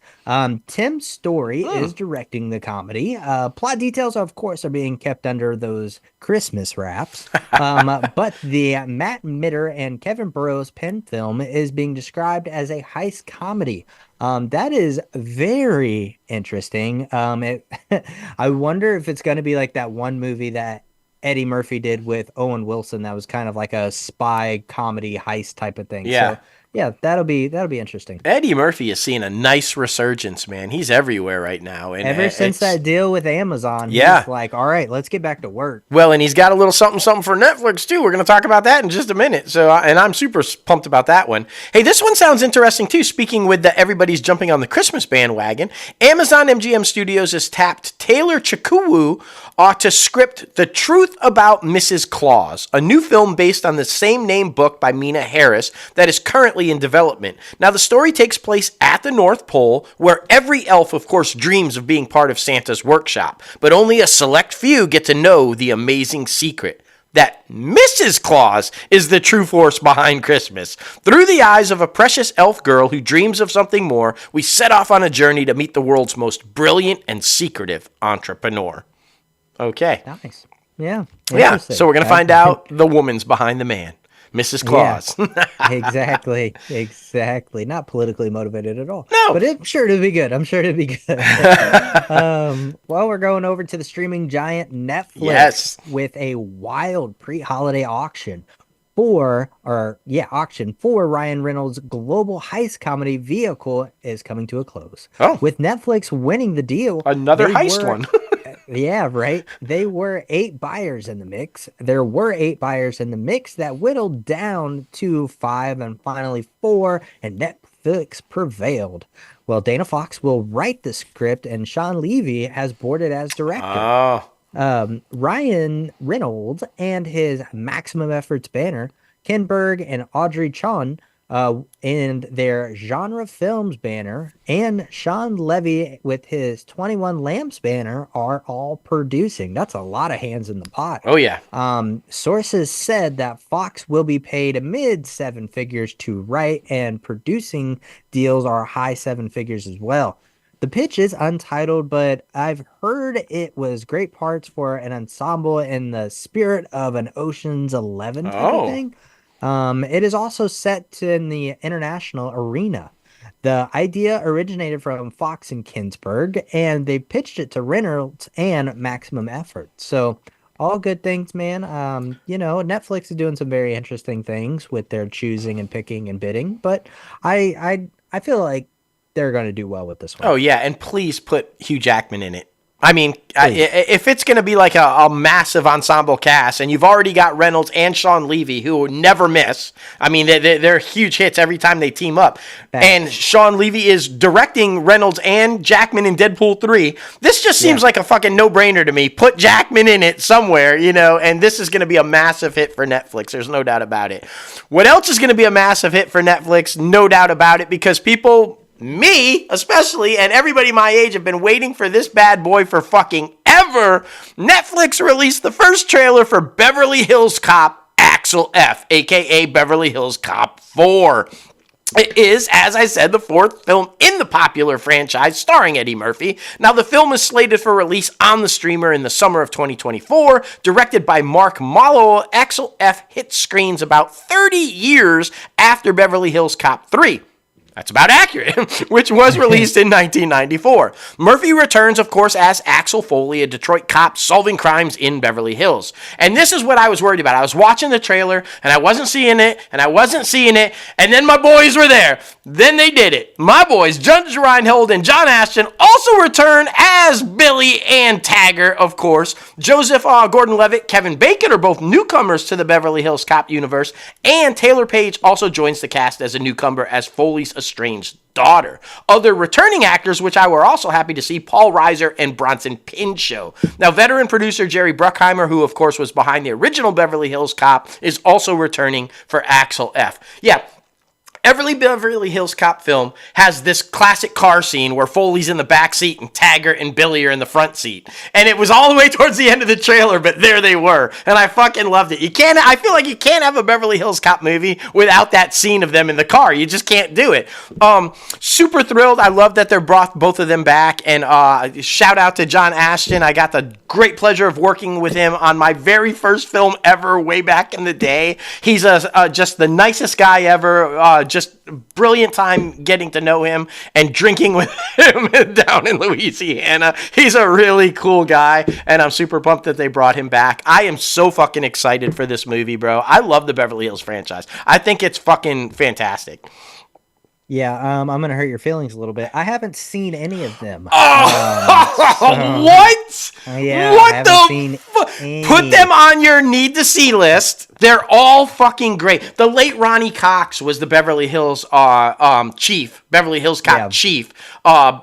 Tim Story is directing the comedy. Plot details, of course, are being kept under those Christmas wraps. But the Matt Mitter and Kevin Burrows pen film is being described as a heist comedy. That is very interesting. I wonder if it's going to be like that one movie that Eddie Murphy did with Owen Wilson that was kind of like a spy comedy heist type of thing. Yeah. So yeah, that'll be interesting. Eddie Murphy is seeing a nice resurgence, man. He's everywhere right now. And Ever since that deal with Amazon, Yeah. he's like, all right, let's get back to work. Well, and he's got a little something for Netflix too. We're going to talk about that in just a minute. So, and I'm super pumped about that one. Hey, this one sounds interesting too. Speaking with everybody's jumping on the Christmas bandwagon, Amazon MGM Studios has tapped Taylor Chikuwu to script The Truth About Mrs. Claus, a new film based on the same name book by Mina Harris that is currently in development. Now, the story takes place at the North Pole, where every elf, of course, dreams of being part of Santa's workshop, but only a select few get to know the amazing secret that Mrs. Claus is the true force behind Christmas. Through the eyes of a precious elf girl who dreams of something more, we set off on a journey to meet the world's most brilliant and secretive entrepreneur. Okay. Nice. Yeah. Yeah, Interesting. so we're going to find out the woman's behind the man, Mrs. Claus. Exactly. Not politically motivated at all. No. But I'm sure it'll be good. Well, we're going over to the streaming giant Netflix Yes. with a wild pre-holiday auction for Ryan Reynolds' global heist comedy vehicle is coming to a close. Oh. With Netflix winning the deal. Another heist one. Yeah, right. There were 8 buyers in the mix that whittled down to 5 and finally 4, and Netflix prevailed. Well, Dana Fox will write the script, and Sean Levy has boarded as director. Oh. Ryan Reynolds and his Maximum Efforts banner, Ken Berg and Audrey Chon, and their Genre Films banner, and Sean Levy with his 21 Lamps banner are all producing. That's a lot of hands in the pot. Oh, yeah. Sources said that Fox will be paid mid 7 figures to write, and producing deals are high 7 figures as well. The pitch is untitled, but I've heard it was great parts for an ensemble in the spirit of an Ocean's 11 type of thing. It is also set in the international arena. The idea originated from Fox and Kinsberg, and they pitched it to Reynolds and Maximum Effort. So all good things, man. Netflix is doing some very interesting things with their choosing and picking and bidding, but I feel like they're going to do well with this one. Oh, yeah, and please put Hugh Jackman in it. I mean, if it's going to be like a massive ensemble cast, and you've already got Reynolds and Sean Levy, who never miss. I mean, they're huge hits every time they team up. Thanks. And Sean Levy is directing Reynolds and Jackman in Deadpool 3. This just seems like a fucking no-brainer to me. Put Jackman in it somewhere, and this is going to be a massive hit for Netflix. There's no doubt about it. What else is going to be a massive hit for Netflix? No doubt about it, because people... me, especially, and everybody my age have been waiting for this bad boy for fucking ever. Netflix released the first trailer for Beverly Hills Cop Axel F, aka Beverly Hills Cop 4. It is, as I said, the 4th film in the popular franchise starring Eddie Murphy. Now, the film is slated for release on the streamer in the summer of 2024. Directed by Mark Mallow, Axel F hit screens about 30 years after Beverly Hills Cop 3. That's about accurate, which was released in 1994. Murphy returns, of course, as Axel Foley, a Detroit cop solving crimes in Beverly Hills. And this is what I was worried about. I was watching the trailer, and I wasn't seeing it, and then my boys were there. Then they did it. My boys, Judge Reinhold and John Ashton, also return as Billy and Tagger, of course. Joseph Gordon-Levitt, Kevin Bacon are both newcomers to the Beverly Hills Cop universe, and Taylor Page also joins the cast as a newcomer as Foley's estranged daughter. Other returning actors, which I were also happy to see, Paul Reiser and Bronson Pinchot. Now, veteran producer Jerry Bruckheimer, who of course was behind the original Beverly Hills Cop, is also returning for Axel F. Yeah. Every Beverly Hills Cop film has this classic car scene where Foley's in the back seat and Taggart and Billy are in the front seat. And it was all the way towards the end of the trailer, but there they were. And I fucking loved it. I feel like you can't have a Beverly Hills Cop movie without that scene of them in the car. You just can't do it. Super thrilled. I love that they brought both of them back. And shout out to John Ashton. I got the great pleasure of working with him on my very first film ever way back in the day. He's just the nicest guy ever. Just brilliant time getting to know him and drinking with him down in Louisiana. He's a really cool guy, and I'm super pumped that they brought him back. I am so fucking excited for this movie, bro. I love the Beverly Hills franchise. I think it's fucking fantastic. Yeah, I'm going to hurt your feelings a little bit. I haven't seen any of them. What? Yeah, what I the haven't seen any. Put them on your need-to-see list. They're all fucking great. The late Ronnie Cox was the Beverly Hills chief, Beverly Hills Cop chief.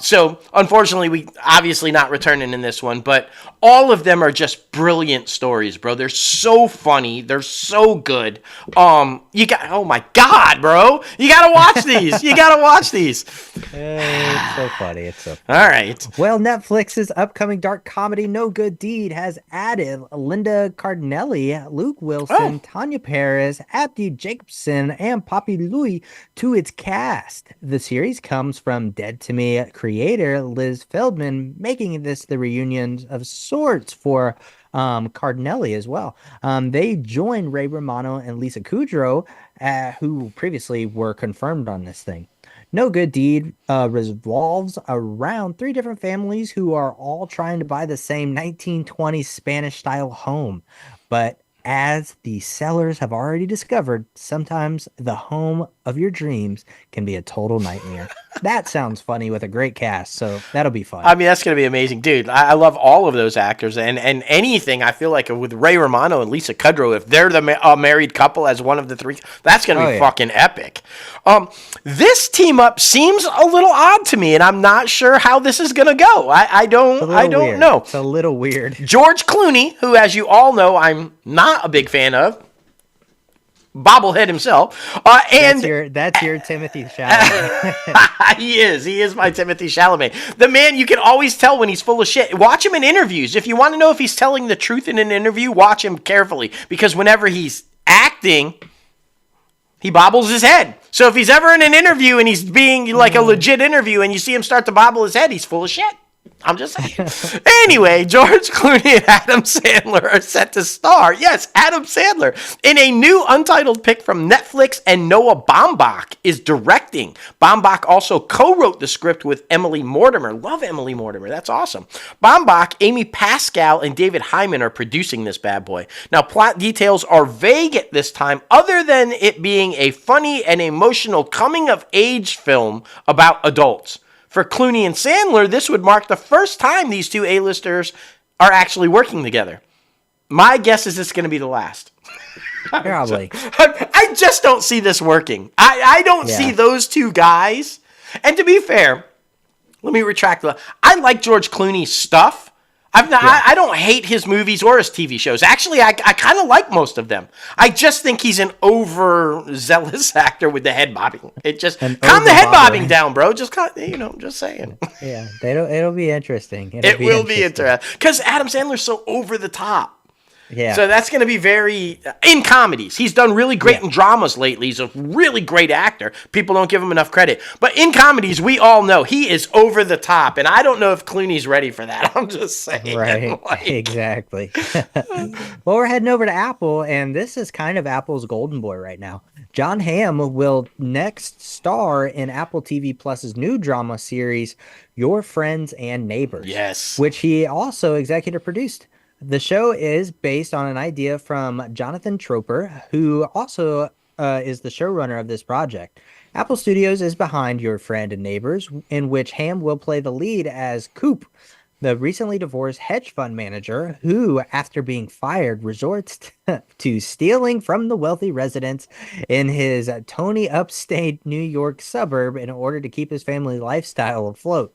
So, unfortunately, we obviously not returning in this one, but all of them are just brilliant stories, bro. They're so funny. They're so good. Oh my God, bro. You got to watch these. You got to watch these. It's so funny. It's so funny. All right. Well, Netflix's upcoming dark comedy No Good Deed has added Linda Cardinelli, Luke Wilson, Tanya Perez, Abdi Jacobson, and Poppy Louie to its cast. The series comes from Dead to Me creator Liz Feldman, making this the reunion of sorts for Cardinelli as well. They joined Ray Romano and Lisa Kudrow, who previously were confirmed on this thing. No Good Deed revolves around three different families who are all trying to buy the same 1920s Spanish-style home. But as the sellers have already discovered, sometimes the home of your dreams can be a total nightmare. That sounds funny with a great cast, so that'll be fun. I mean, that's going to be amazing. Dude, I love all of those actors, and anything, I feel like with Ray Romano and Lisa Kudrow, if they're the married couple as one of the three, that's going to be fucking epic. This team up seems a little odd to me, and I'm not sure how this is going to go. I don't know. It's a little weird. George Clooney, who, as you all know, I'm not a big fan of, bobblehead himself, and that's your Timothy Chalamet. He is my Timothy Chalamet. The man, you can always tell when he's full of shit. Watch him in interviews. If you want to know if he's telling the truth in an interview, watch him carefully, because whenever he's acting, he bobbles his head. So if he's ever in an interview and he's being like a legit interview and you see him start to bobble his head, he's full of shit. I'm just saying. Anyway, George Clooney and Adam Sandler are set to star. Yes, Adam Sandler in a new untitled pick from Netflix, and Noah Baumbach is directing. Baumbach also co-wrote the script with Emily Mortimer. Love Emily Mortimer. That's awesome. Baumbach, Amy Pascal, and David Hyman are producing this bad boy. Now, plot details are vague at this time, other than it being a funny and emotional coming-of-age film about adults. For Clooney and Sandler, this would mark the first time these two A-listers are actually working together. My guess is it's going to be the last. Probably. I just don't see this working. I don't see those two guys. And to be fair, let me retract. I like George Clooney's stuff. I don't hate his movies or his TV shows. Actually, I kind of like most of them. I just think he's an overzealous actor with the head bobbing. It just calm the head bobbing down, bro. Just just saying. Yeah, it'll be interesting. It will be interesting because Adam Sandler's so over the top. Yeah. So that's going to be very in comedies. He's done really great in dramas lately. He's a really great actor. People don't give him enough credit. But in comedies, we all know he is over the top. And I don't know if Clooney's ready for that. I'm just saying. Right. Exactly. Well, we're heading over to Apple, and this is kind of Apple's golden boy right now. John Hamm will next star in Apple TV Plus's new drama series, Your Friends and Neighbors. Yes. Which he also executive produced. The show is based on an idea from Jonathan Troper, who also is the showrunner of this project. Apple Studios is behind Your Friend and Neighbors, in which Hamm will play the lead as Coop, the recently divorced hedge fund manager who, after being fired, resorts to stealing from the wealthy residents in his Tony upstate New York suburb in order to keep his family lifestyle afloat.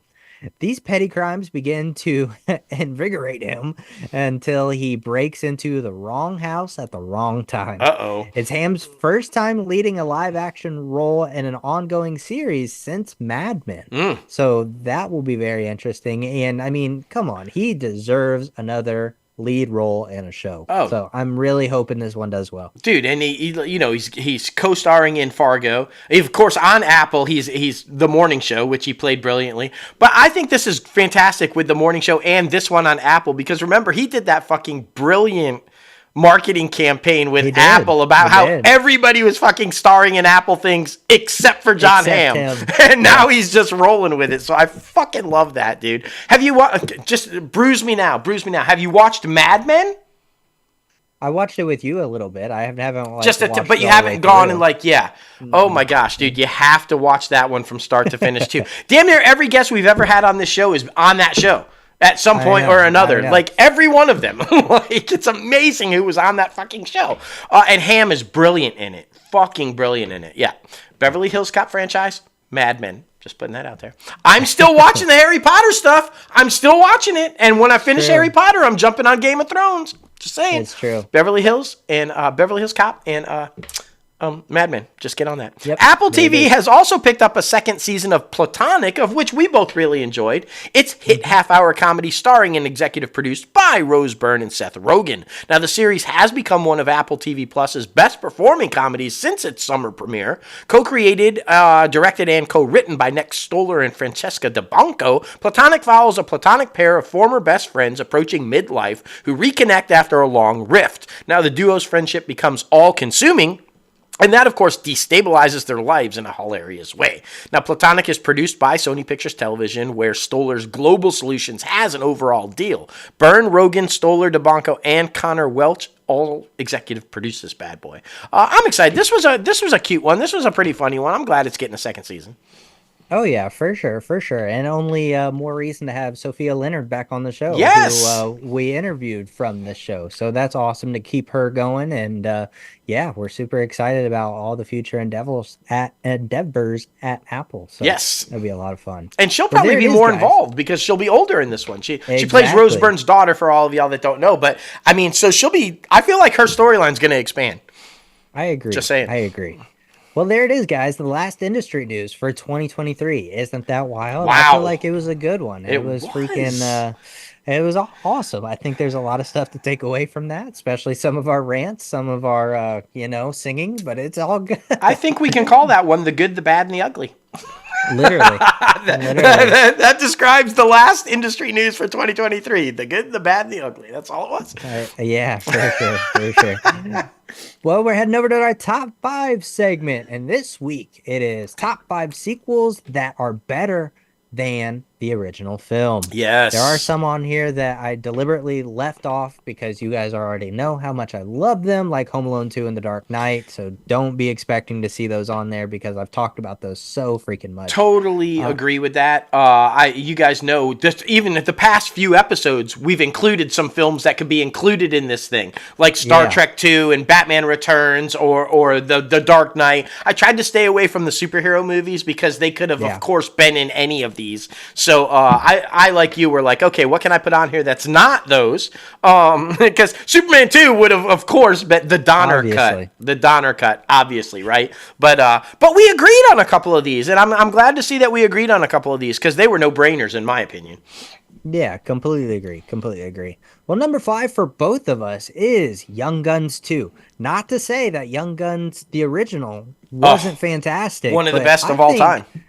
These petty crimes begin to invigorate him until he breaks into the wrong house at the wrong time. Uh-oh. It's Hamm's first time leading a live-action role in an ongoing series since Mad Men. So that will be very interesting. And, I mean, come on. He deserves another lead role in a show. So I'm really hoping this one does well. Dude, and he's co-starring in Fargo. Of course, on Apple, he's The Morning Show, which he played brilliantly. But I think this is fantastic with The Morning Show and this one on Apple, because remember, he did that fucking brilliant marketing campaign with Apple about how everybody was fucking starring in Apple things except for John Hamm. And now he's just rolling with it. So I fucking love that, dude. Have you just bruise me now. Have you watched Mad Men? I watched it with you a little bit. I haven't but you haven't gone and oh my gosh, dude, you have to watch that one from start to finish too. Damn near every guest we've ever had on this show is on that show at some point or another. Like every one of them. Like it's amazing who was on that fucking show. And Hamm is brilliant in it. Fucking brilliant in it. Yeah. Beverly Hills Cop franchise, Mad Men. Just putting that out there. I'm still watching the Harry Potter stuff. I'm still watching it. And when I finish Harry Potter, I'm jumping on Game of Thrones. Just saying. It's true. Beverly Hills and Beverly Hills Cop and Mad Men. Just get on that. Yep. Apple TV has also picked up a second season of Platonic, of which we both really enjoyed. It's hit half-hour comedy starring and executive produced by Rose Byrne and Seth Rogen. Now, the series has become one of Apple TV Plus's best-performing comedies since its summer premiere. Co-created, directed, and co-written by Nick Stoller and Francesca DeBanco, Platonic follows a platonic pair of former best friends approaching midlife who reconnect after a long rift. Now, the duo's friendship becomes all-consuming, and that, of course, destabilizes their lives in a hilarious way. Now, Platonic is produced by Sony Pictures Television, where Stoller's Global Solutions has an overall deal. Byrne, Rogen, Stoller, DeBanco, and Connor Welch all executive produce this bad boy. I'm excited. This was a cute one. This was a pretty funny one. I'm glad it's getting a second season. Oh, yeah, for sure. And only more reason to have Sophia Leonard back on the show. Yes! Who we interviewed from this show. So that's awesome to keep her going. And we're super excited about all the future endeavors at Apple. So yes. It'll be a lot of fun. And she'll probably be more involved because she'll be older in this one. She plays Rose Byrne's daughter, for all of y'all that don't know. But, I mean, so I feel like her storyline's going to expand. I agree. Just saying. I agree. Well, there it is, guys. The last industry news for 2023. Isn't that wild? Wow. I feel like it was a good one. It was freaking, it was awesome. I think there's a lot of stuff to take away from that, especially some of our rants, some of our, singing, but it's all good. I think we can call that one the good, the bad, and the ugly. Literally. That describes the last industry news for 2023. The good, the bad, and the ugly. That's all it was. Yeah, for sure. Well, we're heading over to our top 5 segment, and this week it is top 5 sequels that are better than the original film. Yes. There are some on here that I deliberately left off because you guys already know how much I love them, like Home Alone 2 and The Dark Knight, so don't be expecting to see those on there because I've talked about those so freaking much. Totally agree with that. You guys know, just even at the past few episodes, we've included some films that could be included in this thing, like Star Trek 2 and Batman Returns or the Dark Knight. I tried to stay away from the superhero movies because they could have, of course, been in any of these. So I like you, were like, okay, what can I put on here that's not those? Because Superman 2 would have, of course, been the Donner cut. The Donner cut, obviously, right? But we agreed on a couple of these, and I'm glad to see that we agreed on a couple of these because they were no-brainers, in my opinion. Yeah, completely agree. Completely agree. Well, number five for both of us is Young Guns 2. Not to say that Young Guns, the original, Oh, wasn't fantastic, one of the but best I of all time. think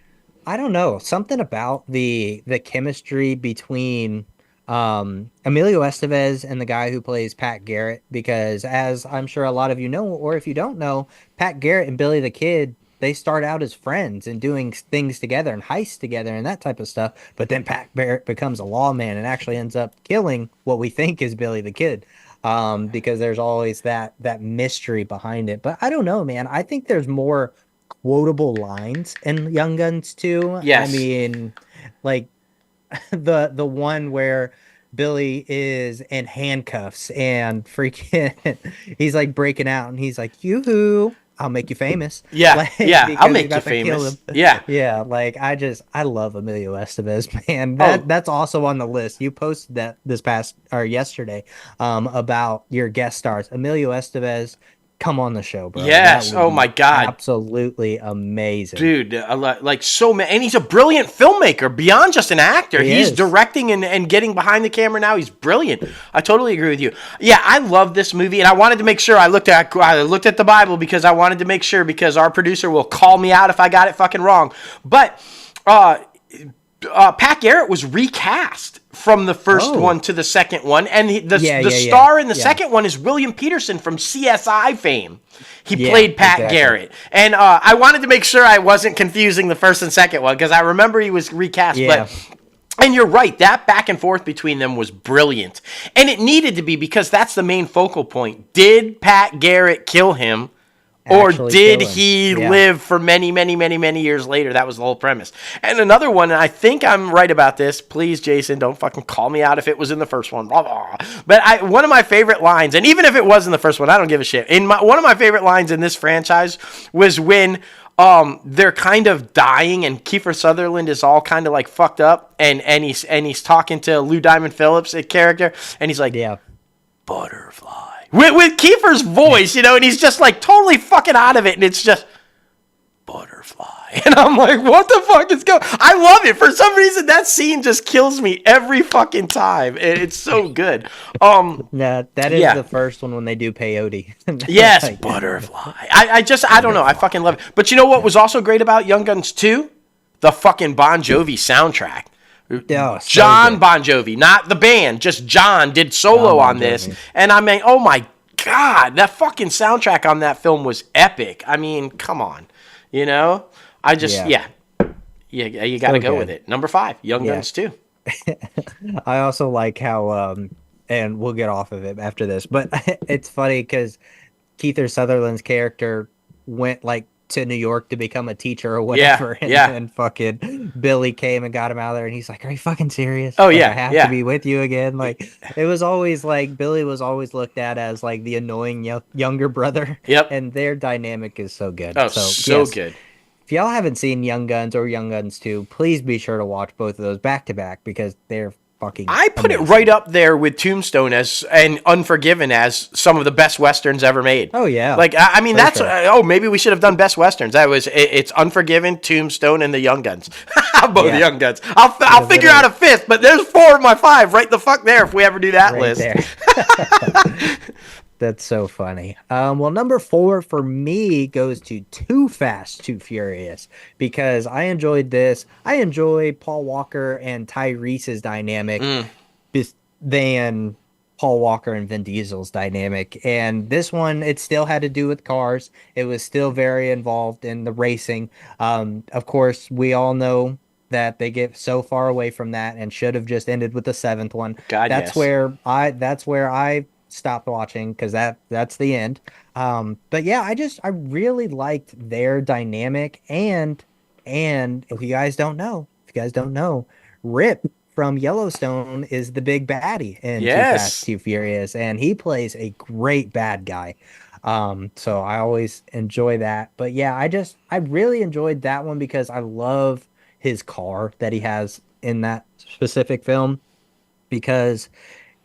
I don't know, something about the chemistry between Emilio Estevez and the guy who plays Pat Garrett, because as I'm sure a lot of you know, or if you don't know, Pat Garrett and Billy the Kid, they start out as friends and doing things together and heists together and that type of stuff. But then Pat Garrett becomes a lawman and actually ends up killing what we think is Billy the Kid. Because there's always that mystery behind it. But I don't know, man. I think there's more quotable lines in Young Guns too. I Yes. mean, like the one where Billy is in handcuffs and freaking he's like breaking out and he's like, "Yoo-hoo, I'll make you famous." Yeah, Like yeah, I'll because he's make you about to kill famous. him. Yeah. Yeah, like I love Emilio Estevez, man. Oh, That's also on the list. You posted that this past or yesterday about your guest stars. Emilio Estevez, come on the show, bro. That yes. would Oh my be God. absolutely amazing. Dude, like so many, and he's a brilliant filmmaker beyond just an actor. He He's is. directing and getting behind the camera now. He's brilliant. I totally agree with you. Yeah, I love this movie, and I wanted to make sure I looked at the Bible because I wanted to make sure because our producer will call me out if I got it fucking wrong. But uh, Pat Garrett was recast from the first Oh, one to the second one, and yeah, the yeah, yeah, star in the yeah, second one is William Peterson from CSI fame. He yeah, played Pat exactly. Garrett, and I wanted to make sure I wasn't confusing the first and second one because I remember he was recast, Yeah, but. And you're right, that back and forth between them was brilliant. And it needed to be because that's the main focal point. Did Pat Garrett kill him? Or actually did kill him. he Yeah. live for many, many, many, many years later? That was the whole premise. And another one, and I think I'm right about this. Please, Jason, don't fucking call me out if it was in the first one. Blah, blah. But one of my favorite lines, and even if it was in the first one, I don't give a shit. One of my favorite lines in this franchise was when they're kind of dying, and Kiefer Sutherland is all kind of like fucked up, and he's talking to Lou Diamond Phillips, a character, and he's like, Yeah. butterfly. With Kiefer's voice, and he's just like totally fucking out of it, and it's just butterfly. And I'm like, what the fuck is going? I love it. For some reason, that scene just kills me every fucking time. It's so good. No, that is Yeah. the first one when they do peyote. Yes, Like, butterfly. I don't know. I fucking love it. But you know what was also great about Young Guns 2? The fucking Bon Jovi soundtrack. oh, so John good. Bon Jovi, not the band, just John did solo John Bon on this. Jovi. And I mean, oh my God, that fucking soundtrack on that film was epic. I mean, come on. I just, Yeah. yeah, you got to So go good. with it. Number 5, Young Yeah. Guns 2. I also like how and we'll get off of it after this, but it's funny because Keith Sutherland's character went like to New York to become a teacher or whatever, and yeah. then fucking Billy came and got him out of there, and he's like, "Are you fucking serious? Oh, Like, I yeah, have yeah. to be with you again." Like it was always like Billy was always looked at as like the annoying younger brother, Yep. and their dynamic is so good. Oh, So so yes, good. if y'all haven't seen Young Guns or Young Guns 2, please be sure to watch both of those back to back because they're fucking I put it amazing. right up there with Tombstone and Unforgiven as some of the best westerns ever made. Oh yeah. Like I mean For that's sure. maybe we should have done best westerns. It's Unforgiven, Tombstone, and the Young Guns. Both Yeah. the Young Guns. I'll figure out a fifth, but there's 4 of my 5 right the fuck there if we ever do that Right list. there. That's so funny. Well, number 4 for me goes to Too Fast, Too Furious because I enjoyed this. I enjoy Paul Walker and Tyrese's dynamic than Paul Walker and Vin Diesel's dynamic. And this one, it still had to do with cars. It was still very involved in the racing. Of course, we all know that they get so far away from that and should have just ended with the 7th one. God, That's yes. where I stopped watching because that's the end. But yeah, I really liked their dynamic and if you guys don't know, Rip from Yellowstone is the big baddie in Too Yes. Fast, Too Furious, and he plays a great bad guy. So I always enjoy that. But yeah, I really enjoyed that one because I love his car that he has in that specific film because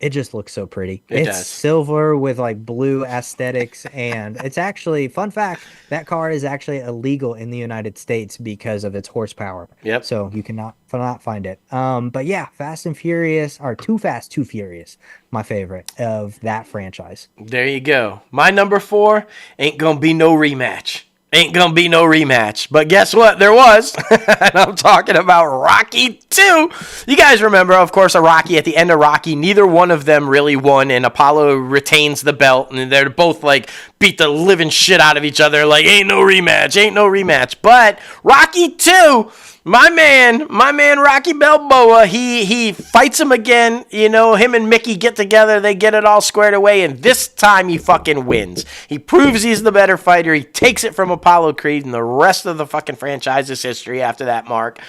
it just looks so pretty. It It's does. silver with like blue aesthetics, and it's actually, fun fact, that car is actually illegal in the United States because of its horsepower. Yep. So you cannot not find it. But yeah, Fast and Furious, or Too Fast, Too Furious, my favorite of that franchise. There you go. My number 4 ain't gonna be no rematch. Ain't gonna be no rematch. But guess what? There was. And I'm talking about Rocky 2. You guys remember, of course, Rocky, at the end of Rocky, neither one of them really won, and Apollo retains the belt, and they're both like beat the living shit out of each other, like, ain't no rematch, ain't no rematch. But Rocky 2, my man Rocky Balboa, he fights him again. You know, him and Mickey get together, they get it all squared away, and this time he fucking wins. He proves he's the better fighter. He takes it from Apollo Creed, and the rest of the fucking franchise is history after that mark.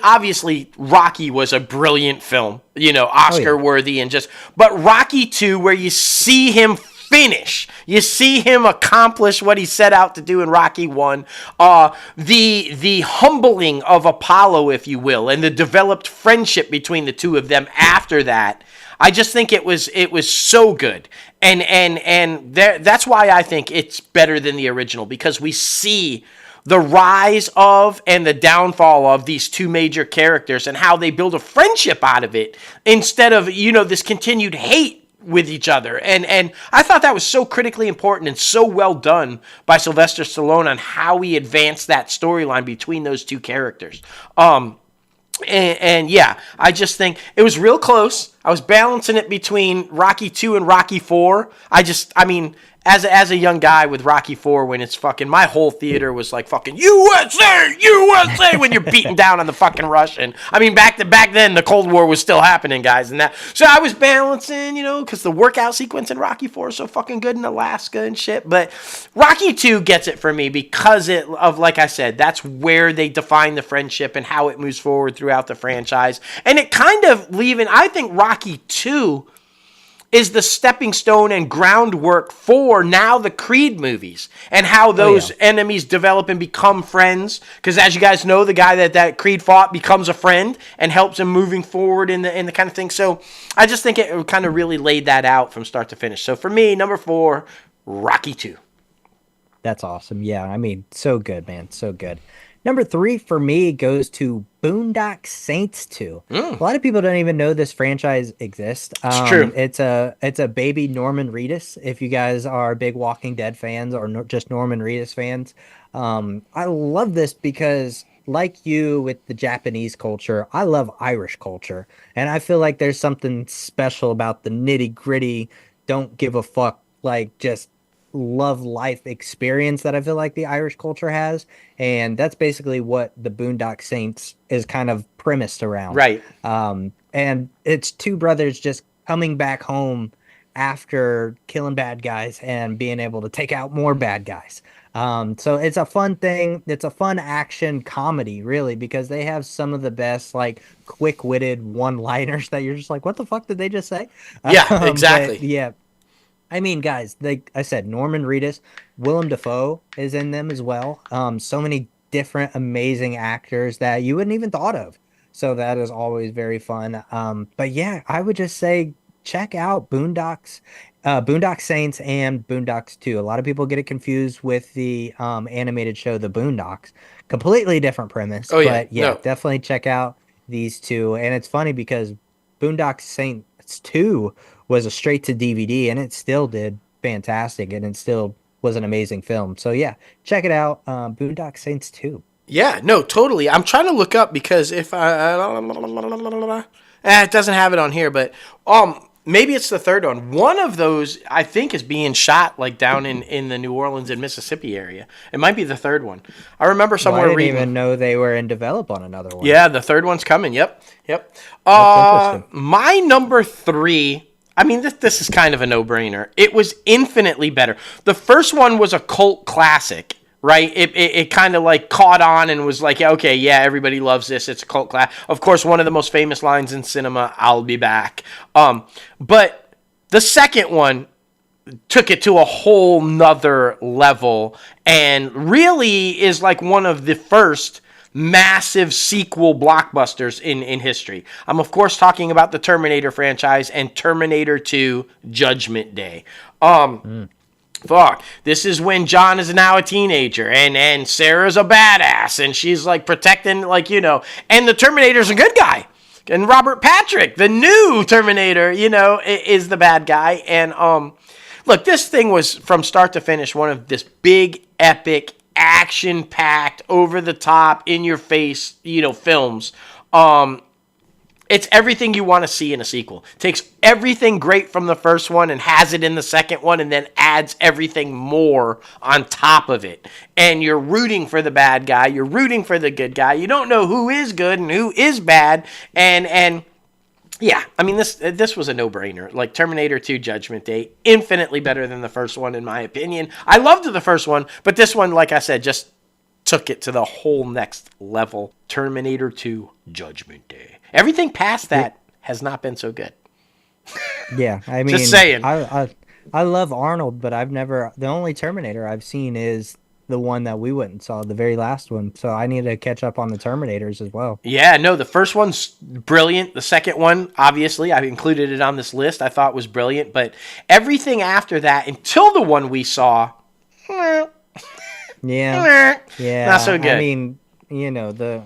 Obviously Rocky was a brilliant film, you know, Oscar worthy, and but Rocky 2, where you see him finish, you see him accomplish what he set out to do in Rocky 1, the humbling of Apollo, if you will, and the developed friendship between the two of them after that. I just think it was so good. And that's why I think it's better than the original, because we see the rise of and the downfall of these two major characters and how they build a friendship out of it instead of, you know, this continued hate with each other. And I thought that was so critically important and so well done by Sylvester Stallone on how he advanced that storyline between those two characters. And yeah, I just think it was real close. I was balancing it between Rocky 2 and Rocky 4. As a young guy with Rocky 4, when it's fucking, my whole theater was like fucking USA, USA when you're beating down on the fucking Russian. I mean, back then the Cold War was still happening, guys, and that. So I was balancing, you know, because the workout sequence in Rocky 4 is so fucking good in Alaska and shit. But Rocky 2 gets it for me because like I said, that's where they define the friendship and how it moves forward throughout the franchise. And it kind of I think Rocky 2 is the stepping stone and groundwork for now the Creed movies and how those enemies develop and become friends. Because as you guys know, the guy that Creed fought becomes a friend and helps him moving forward in the kind of thing. So I just think it kind of really laid that out from start to finish. So for me, number 4, Rocky 2. That's awesome. Yeah, I mean, so good, man. So good. Number 3 for me goes to Boondock Saints 2. A lot of people don't even know this franchise exists. It's true. It's a baby Norman Reedus. If you guys are big Walking Dead fans or just Norman Reedus fans, I love this because, like you with the Japanese culture, I love Irish culture, and I feel like there's something special about the nitty gritty, don't give a fuck, like just love life experience that I feel like the Irish culture has, and that's basically what the Boondock Saints is kind of premised around. Right. And it's two brothers just coming back home after killing bad guys and being able to take out more bad guys. So it's a fun thing. It's a fun action comedy, really, because they have some of the best, like, quick-witted one-liners that you're just like, what the fuck did they just say? Yeah, exactly. Yeah. I mean, guys, like I said, Norman Reedus, Willem Dafoe is in them as well. So many different amazing actors that you wouldn't even thought of. So that is always very fun. But yeah, I would just say check out Boondock Saints and Boondocks 2. A lot of people get it confused with the animated show The Boondocks. Completely different premise. Oh, yeah. But yeah, No. definitely check out these two. And it's funny because Boondock Saints 2 was a straight to DVD, and it still did fantastic, and it still was an amazing film. So yeah, check it out. Boondock Saints 2. Yeah, no, totally. I'm trying to look up because if it doesn't have it on here, but maybe it's the third one. One of those I think is being shot like down in the New Orleans and Mississippi area. It might be the third one. I remember somewhere I didn't reading. even know they were in develop on another one. Yeah, the third one's coming. Yep. That's interesting. My number 3. I mean, this is kind of a no-brainer. It was infinitely better. The first one was a cult classic, right? It kind of like caught on and was like, okay, yeah, everybody loves this. It's a cult classic. Of course, one of the most famous lines in cinema, "I'll be back." But the second one took it to a whole nother level and really is like one of the first massive sequel blockbusters in history. I'm, of course, talking about the Terminator franchise and Terminator 2 Judgment Day. Fuck. This is when John is now a teenager and Sarah's a badass and she's like protecting, like, you know, and the Terminator's a good guy. And Robert Patrick, the new Terminator, you know, is the bad guy. And look, this thing was from start to finish one of this big, epic, action-packed, over-the-top, in-your-face, you know, films. It's everything you want to see in a sequel. Takes everything great from the first one and has it in the second one and then adds everything more on top of it. And you're rooting for the bad guy. You're rooting for the good guy. You don't know who is good and who is bad. And yeah, I mean, this was a no-brainer. Like, Terminator 2 Judgment Day, infinitely better than the first one, in my opinion. I loved the first one, but this one, like I said, just took it to the whole next level. Terminator 2 Judgment Day. Everything past that has not been so good. Yeah, I mean, just saying. I love Arnold, but the only Terminator I've seen is the one that we went and saw, the very last one. So I need to catch up on the Terminators as well. Yeah, no, the first one's brilliant. The second one, obviously, I included it on this list. I thought was brilliant, but everything after that, until the one we saw, yeah, not so good. I mean, you know, the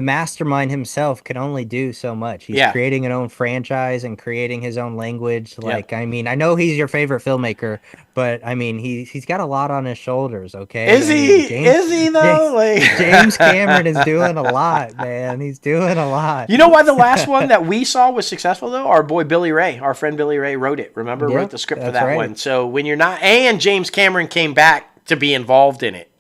mastermind himself can only do so much. He's creating an own franchise and creating his own language. Like, I mean, I know he's your favorite filmmaker, but I mean, he's got a lot on his shoulders. Okay, is he though? James Cameron is doing a lot, man. He's doing a lot. You know why the last one that we saw was successful though? Our boy Billy Ray, our friend Billy Ray, wrote it. Remember, wrote the script for that one. So when you're not, and James Cameron came back to be involved in it.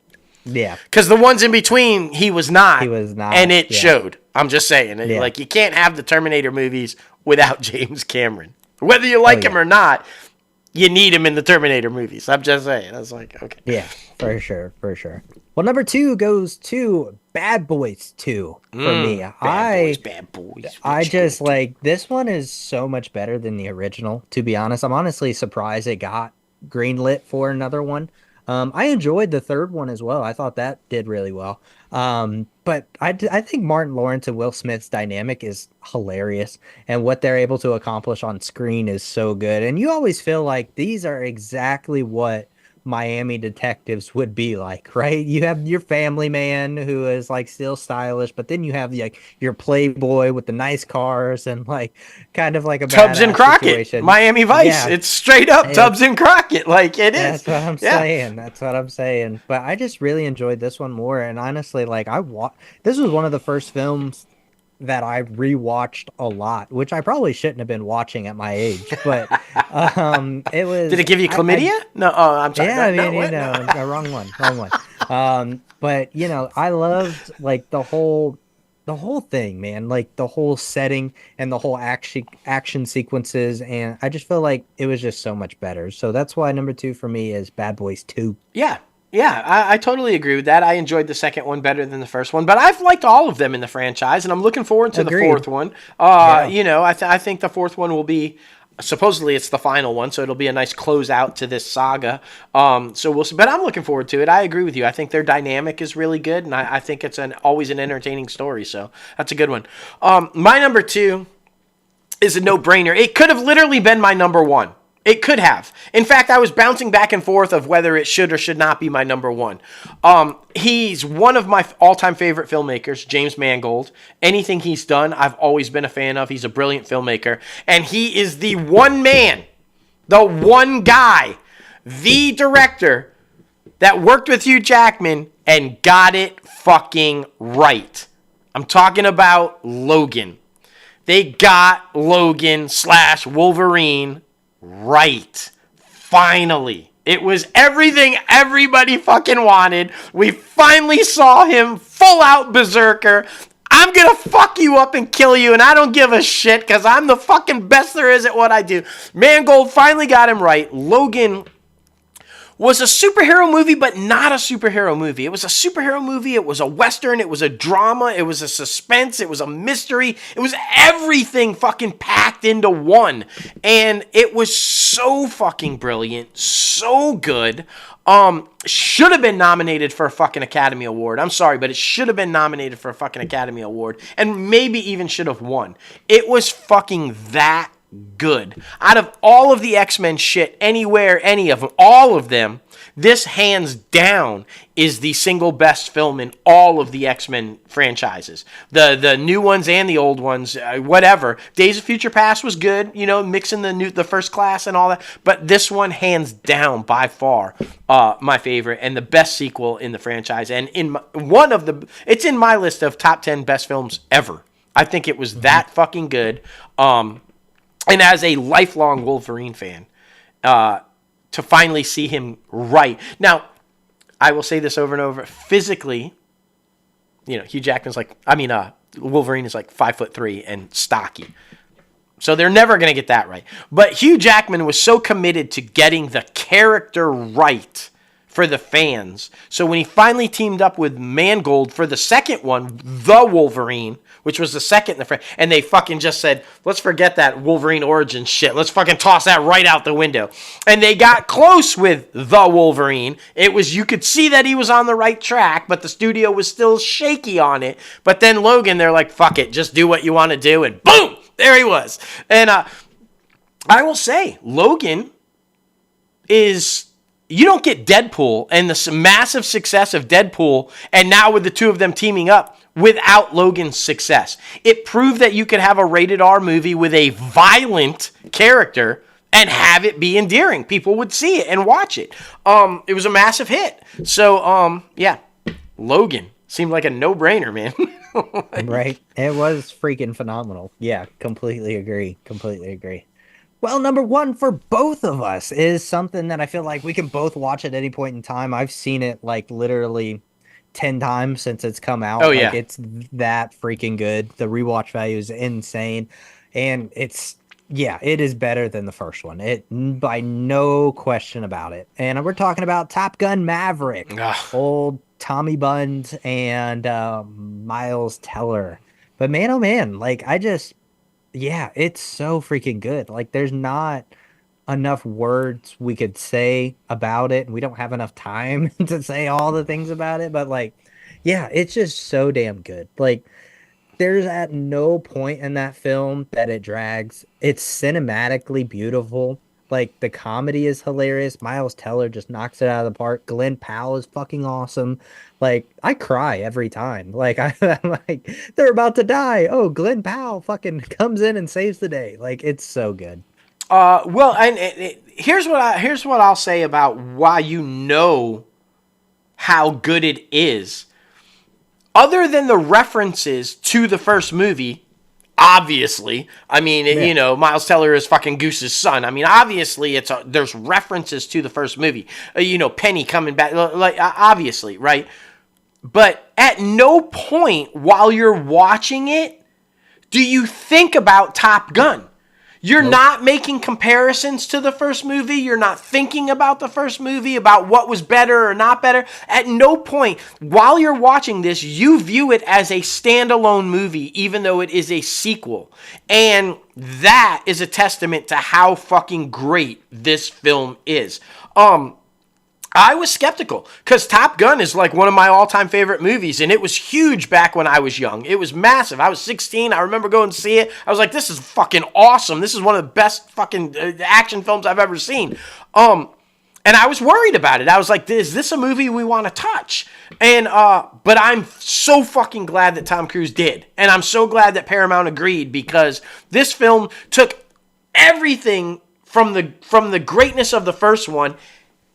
Yeah. Because the ones in between, he was not. And it showed. I'm just saying. Like, you can't have the Terminator movies without James Cameron. Whether you like him or not, you need him in the Terminator movies. I'm just saying. I was like, okay. Yeah, for sure. Well, number 2 goes to Bad Boys 2 for me. Bad Boys. I just like, this one is so much better than the original, to be honest. I'm honestly surprised it got greenlit for another one. I enjoyed the third one as well. I thought that did really well. But I think Martin Lawrence and Will Smith's dynamic is hilarious, and what they're able to accomplish on screen is so good. And you always feel like these are exactly what Miami detectives would be like, right? You have your family man who is like still stylish, but then you have like your playboy with the nice cars and like kind of like a Tubbs and Crockett situation. Miami Vice. Yeah. It's straight up Tubbs and Crockett, like it is. That's what I'm saying. That's what I'm saying. But I just really enjoyed this one more, and honestly, like this was one of the first films that I rewatched a lot, which I probably shouldn't have been watching at my age, but it was. Did it give you chlamydia? No, I'm sorry. Yeah, no, wrong one. But you know, I loved like the whole thing, man, like the whole setting and the whole action sequences, and I just feel like it was just so much better. So that's why number 2 for me is Bad Boys 2. Yeah, I totally agree with that. I enjoyed the second one better than the first one, but I've liked all of them in the franchise, and I'm looking forward to the fourth one. You know, I think the fourth one will be, supposedly it's the final one, so it'll be a nice closeout to this saga. So we'll see, but I'm looking forward to it. I agree with you. I think their dynamic is really good, and I think it's always an entertaining story, so that's a good one. My number 2 is a no-brainer. It could have literally been my number 1. It could have. In fact, I was bouncing back and forth of whether it should or should not be my number 1. He's one of my all-time favorite filmmakers, James Mangold. Anything he's done, I've always been a fan of. He's a brilliant filmmaker. And he is the one man, the one guy, the director that worked with Hugh Jackman and got it fucking right. I'm talking about Logan. They got Logan / Wolverine right. Finally. It was everything everybody fucking wanted. We finally saw him full out berserker. I'm gonna fuck you up and kill you, and I don't give a shit because I'm the fucking best there is at what I do. Mangold finally got him right. Logan was a superhero movie, but not a superhero movie. It was a superhero movie. It was a Western. It was a drama. It was a suspense. It was a mystery. It was everything fucking packed into one. And it was so fucking brilliant. So good. Should have been nominated for a fucking Academy Award. I'm sorry, but it should have been nominated for a fucking Academy Award. And maybe even should have won. It was fucking that good. Out of all of the X-Men shit, anywhere, any of them, all of them, this hands down is the single best film in all of the X-Men franchises. The new ones and the old ones, whatever. Days of Future Past was good, you know, mixing the First Class and all that. But this one, hands down, by far, my favorite and the best sequel in the franchise. And it's in my list of top 10 best films ever. I think it was that fucking good. And as a lifelong Wolverine fan, to finally see him right. Now, I will say this over and over. Physically, you know, Wolverine is like 5'3" and stocky. So they're never going to get that right. But Hugh Jackman was so committed to getting the character right for the fans. So when he finally teamed up with Mangold for the second one, the Wolverine, which was the second in the franchise, and they fucking just said, let's forget that Wolverine origin shit. Let's fucking toss that right out the window. And they got close with the Wolverine. You could see that he was on the right track, but the studio was still shaky on it. But then Logan, they're like, fuck it, just do what you want to do, and boom, there he was. And I will say, Logan is... You don't get Deadpool and the massive success of Deadpool, and now with the two of them teaming up, without Logan's success. It proved that you could have a rated R movie with a violent character and have it be endearing. People would see it and watch it. It was a massive hit. So, yeah, Logan seemed like a no-brainer, man. Right. It was freaking phenomenal. Yeah, completely agree. Well, number one for both of us is something that I feel like we can both watch at any point in time. I've seen it like literally 10 times since it's come out. Oh, yeah. It's that freaking good. The rewatch value is insane. And it is better than the first one. It by no question about it. And we're talking about Top Gun Maverick. Ugh. Old Tommy Buns and Miles Teller. But man, oh man, it's so freaking good. Like, there's not enough words we could say about it, and we don't have enough time to say all the things about it, but it's just so damn good. Like, there's at no point in that film that it drags. It's cinematically beautiful. Like, the comedy is hilarious. Miles Teller just knocks it out of the park. Glenn Powell is fucking awesome. Like, I cry every time. Like, I'm like, they're about to die. Oh, Glenn Powell fucking comes in and saves the day. Like, it's so good. Here's what I'll say about why you know how good it is. Other than the references to the first movie, obviously, I mean, Yeah. you know, Miles Teller is fucking Goose's son. I mean, obviously, there's references to the first movie. You know, Penny coming back, like obviously, right? But at no point while you're watching it do you think about Top Gun. You're not making comparisons to the first movie. You're not thinking about the first movie, about what was better or not better. At no point while you're watching this, you view it as a standalone movie, even though it is a sequel. And that is a testament to how fucking great this film is. I was skeptical because Top Gun is like one of my all-time favorite movies, and it was huge back when I was young. It was massive. I was 16. I remember going to see it. I was like, this is fucking awesome. This is one of the best fucking action films I've ever seen. And I was worried about it. I was like, is this a movie we want to touch? And but I'm so fucking glad that Tom Cruise did. And I'm so glad that Paramount agreed, because this film took everything from the greatness of the first one,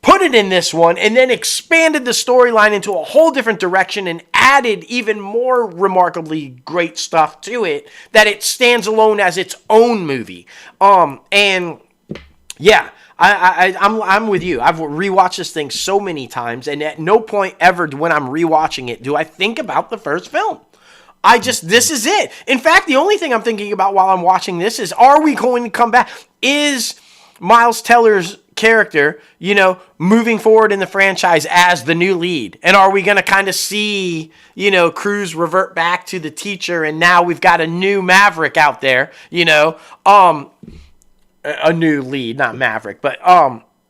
put it in this one, and then expanded the storyline into a whole different direction and added even more remarkably great stuff to it, that it stands alone as its own movie. And yeah, I'm with you. I've rewatched this thing so many times, and at no point ever when I'm rewatching it do I think about the first film. This is it. In fact, the only thing I'm thinking about while I'm watching this is, are we going to come back? Is Miles Teller's character, moving forward in the franchise as the new lead? And are we going to kind of see, Cruz revert back to the teacher, and now we've got a new Maverick out there, a new lead, not Maverick, but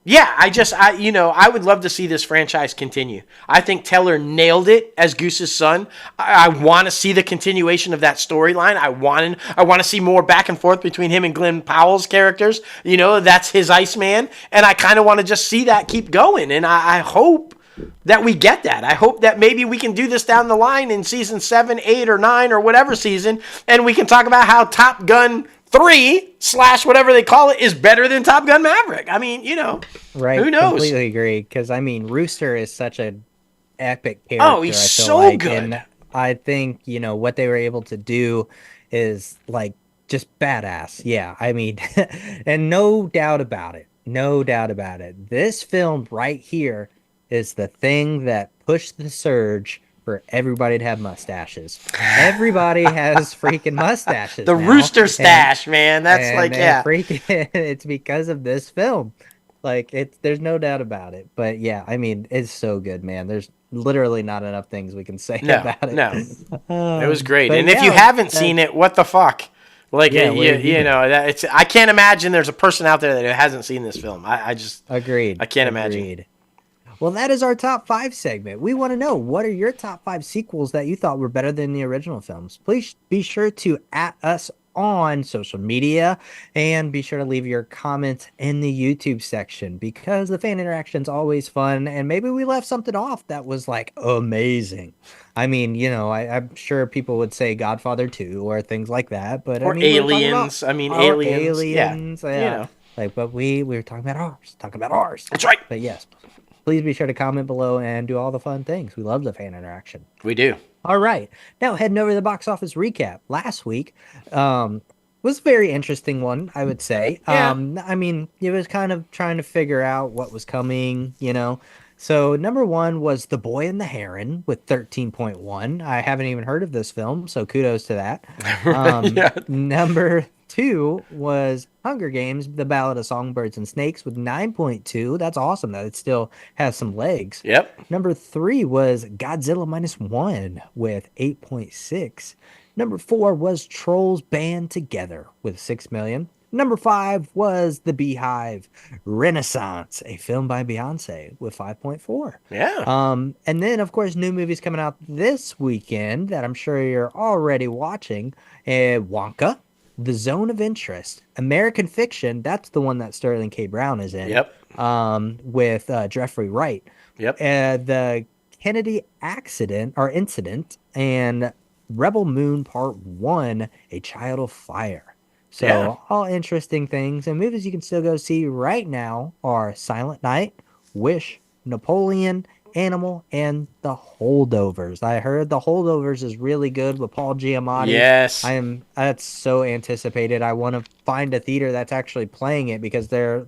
yeah, I would love to see this franchise continue. I think Teller nailed it as Goose's son. I want to see the continuation of that storyline. I want to see more back and forth between him and Glenn Powell's characters. That's his Iceman, and I kind of want to just see that keep going. And I hope that we get that. I hope that maybe we can do this down the line in season 7, 8, or 9, or whatever season, and we can talk about how Top Gun 3 / whatever they call it is better than Top Gun Maverick. I mean, right? Who knows? Completely agree. Because Rooster is such an epic character. Oh, he's so good. And I think what they were able to do is just badass. Yeah, I mean, and no doubt about it. No doubt about it. This film right here is the thing that pushed the surge for everybody to have mustaches. Everybody has freaking mustaches. The now. Rooster stash, man. That's freaking, it's because of this film. There's no doubt about it. But yeah, I mean, it's so good, man. There's literally not enough things we can say about it. No, it was great. And if you haven't seen it, what the fuck? I can't imagine there's a person out there that hasn't seen this film. I just agreed. I can't imagine. Well, that is our top 5 segment. We want to know, what are your top 5 sequels that you thought were better than the original films? Please be sure to @ us on social media, and be sure to leave your comments in the YouTube section, because the fan interaction is always fun, and maybe we left something off that was amazing. I mean, I'm sure people would say Godfather 2 or things like that, but Aliens. Aliens. Yeah. But we were talking about ours. That's right. But yes. Please be sure to comment below and do all the fun things. We love the fan interaction. We do. All right. Now, heading over to the box office recap. Last week was a very interesting one, I would say. Yeah. I mean, it was kind of trying to figure out what was coming, So, number 1 was The Boy and the Heron with 13.1. I haven't even heard of this film, so kudos to that. Yeah. Number 2 was Hunger Games, The Ballad of Songbirds and Snakes with 9.2. That's awesome that it still has some legs. Yep. Number 3 was Godzilla -1 with 8.6. Number 4 was Trolls Band Together with 6 million. Number 5 was The Beehive Renaissance, a film by Beyonce with 5.4. Yeah. And then, of course, new movies coming out this weekend that I'm sure you're already watching. Wonka, The Zone of Interest, American Fiction. That's the one that Sterling K. Brown is in. Yep. With Jeffrey Wright. Yep. The Kennedy Incident, and Rebel Moon Part 1, A Child of Fire. So all interesting things, and movies you can still go see right now are Silent Night, Wish, Napoleon, Animal, and The Holdovers. I heard The Holdovers is really good with Paul Giamatti. Yes. That's so anticipated. I want to find a theater that's actually playing it, because they're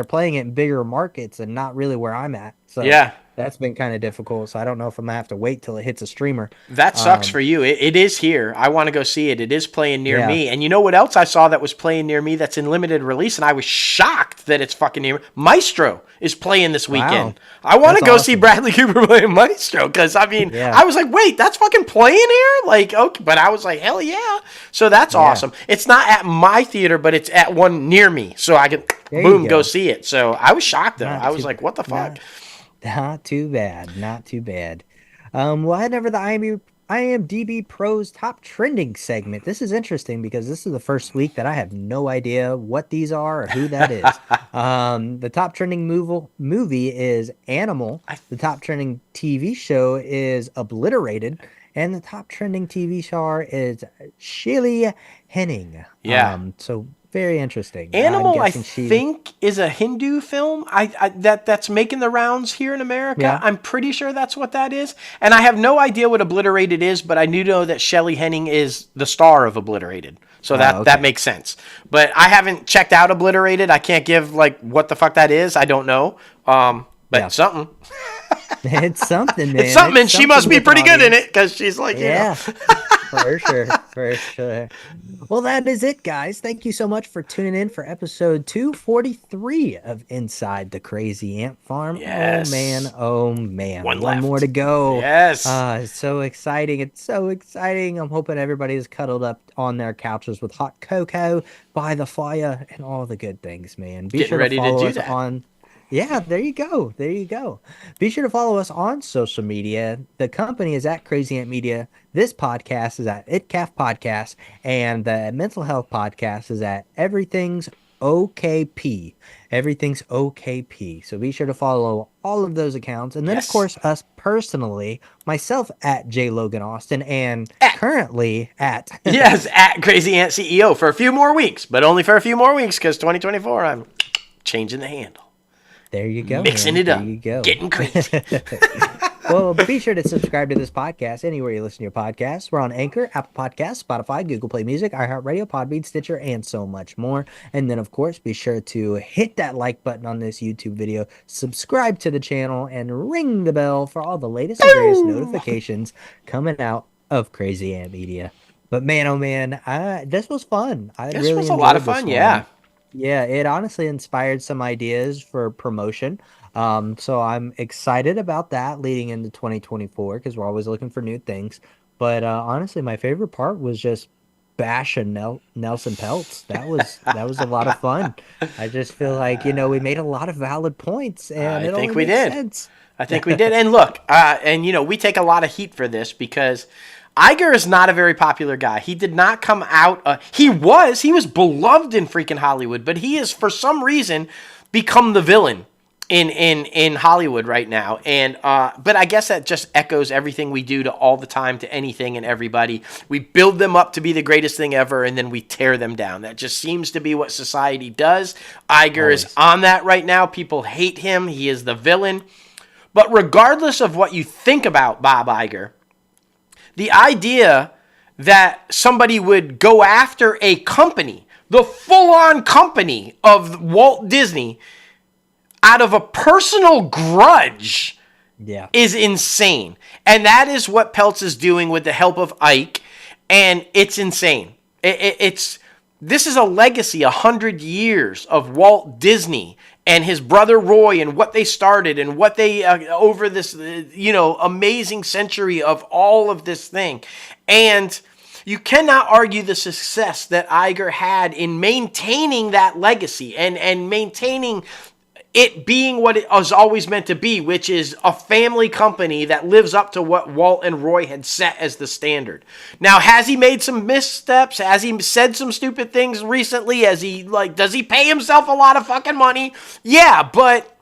playing it in bigger markets and not really where I'm at. So yeah. That's been kind of difficult, so I don't know if I'm going to have to wait till it hits a streamer. That sucks for you. It is here. I want to go see it. It is playing near me. And you know what else I saw that was playing near me that's in limited release, and I was shocked that it's fucking near me? Maestro is playing this weekend. Wow. I want to go see Bradley Cooper playing Maestro, because, I mean, I was like, wait, that's fucking playing here? Okay, but I was like, hell yeah. So that's awesome. It's not at my theater, but it's at one near me, so I can, go see it. So I was shocked, though. I was like, what the fuck? Not too bad. Not too bad. We'll head over to the IMDb Pros Top Trending segment. This is interesting because this is the first week that I have no idea what these are or who that is. The top trending movie is Animal. The top trending TV show is Obliterated. And the top trending TV star is Shelley Henning. Yeah. So very interesting. Animal, I think, is a Hindu film that's making the rounds here in America. Yeah. I'm pretty sure that's what that is. And I have no idea what Obliterated is, but I do know that Shelley Henning is the star of Obliterated. So that makes sense. But I haven't checked out Obliterated. I can't give, what the fuck that is. I don't know. But something. It's something, man. It's something, and she must be pretty good in it, because she's like, you know. For sure. For sure. Well, that is it, guys. Thank you so much for tuning in for episode 243 of Inside the Crazy Ant Farm. Yes. Oh, man. Oh, man. One One left. more to go. Yes. It's so exciting. It's so exciting. I'm hoping everybody's cuddled up on their couches with hot cocoa by the fire and all the good things, man. Be Getting sure ready to to follow do us that. on. Yeah, there you go. There you go. Be sure to follow us on social media. The company is at Crazy Ant Media. This podcast is at ITCAFpodcast. And the mental health podcast is at Everything's OKP. Everything's OKP. So be sure to follow all of those accounts. And then, Yes. of course, us personally, myself at J. Logan Austin, and currently at Yes, at Crazy Ant CEO for a few more weeks, but only for a few more weeks because 2024, I'm changing the handle. There you go. Mixing man. it up. There you go. Getting crazy. Well, be sure to subscribe to this podcast anywhere you listen to your podcasts. We're on Anchor, Apple Podcasts, Spotify, Google Play Music, iHeartRadio, Podbean, Stitcher, and so much more. And then, of course, be sure to hit that like button on this YouTube video, subscribe to the channel, and ring the bell for all the latest and greatest notifications coming out of Crazy Ant Media. But man, oh man, this was fun. This was a lot of fun, yeah. Yeah, it honestly inspired some ideas for promotion. So I'm excited about that leading into 2024 because we're always looking for new things. But honestly, my favorite part was just bashing Nelson Peltz. That was a lot of fun. I just feel like, we made a lot of valid points, and I it think only we makes did. sense. I think we did. And look, we take a lot of heat for this because Iger is not a very popular guy. He did not come out. He was beloved in freaking Hollywood, but he is for some reason become the villain in Hollywood right now. And but I guess that just echoes everything we do to all the time to anything and everybody. We build them up to be the greatest thing ever, and then we tear them down. That just seems to be what society does. Iger is on that right now. People hate him. He is the villain. But regardless of what you think about Bob Iger, the idea that somebody would go after a company, the full-on company of Walt Disney, out of a personal grudge is insane. And that is what Peltz is doing with the help of Ike, and it's insane. This is a legacy, 100 years of Walt Disney and his brother Roy and what they started and what they, over this, amazing century of all of this thing. And you cannot argue the success that Iger had in maintaining that legacy and maintaining it being what it was always meant to be, which is a family company that lives up to what Walt and Roy had set as the standard. Now, has he made some missteps? Has he said some stupid things recently? Does he pay himself a lot of fucking money? Yeah, but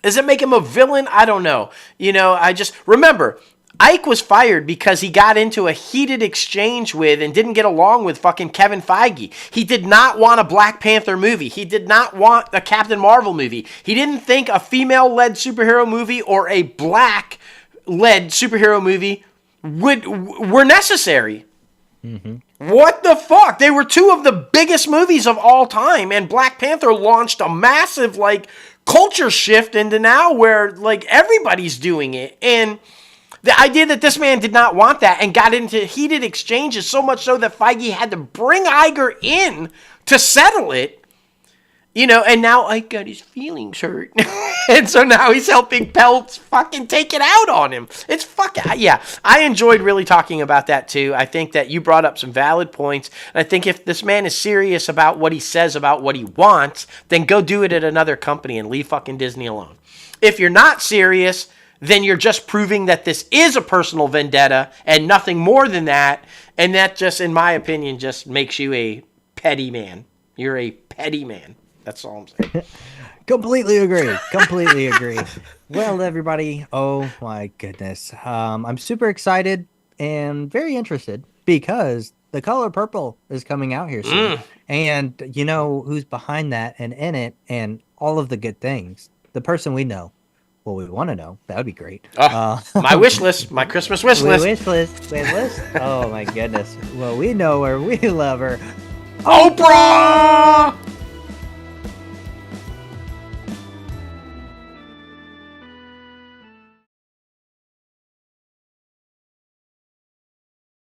does it make him a villain? I don't know. I just remember Ike was fired because he got into a heated exchange with and didn't get along with fucking Kevin Feige. He did not want a Black Panther movie. He did not want a Captain Marvel movie. He didn't think a female-led superhero movie or a black-led superhero movie were necessary. Mm-hmm. What the fuck? They were two of the biggest movies of all time, and Black Panther launched a massive, culture shift into now where, everybody's doing it. And the idea that this man did not want that and got into heated exchanges so much so that Feige had to bring Iger in to settle it, and now Ike got his feelings hurt. And so now he's helping Peltz fucking take it out on him. It's fucking, yeah. I enjoyed really talking about that too. I think that you brought up some valid points. And I think if this man is serious about what he says about what he wants, then go do it at another company and leave fucking Disney alone. If you're not serious, then you're just proving that this is a personal vendetta and nothing more than that. And that just, in my opinion, just makes you a petty man. You're a petty man. That's all I'm saying. Completely agree. Completely agree. Well, everybody, oh my goodness. I'm super excited and very interested because The Color Purple is coming out here soon. And you know who's behind that and in it and all of the good things? The person we know. Well, we want to know. That would be great. My wish list. My Christmas wish list. Wish list. Oh, my goodness. Well, we know her. We love her. Oprah!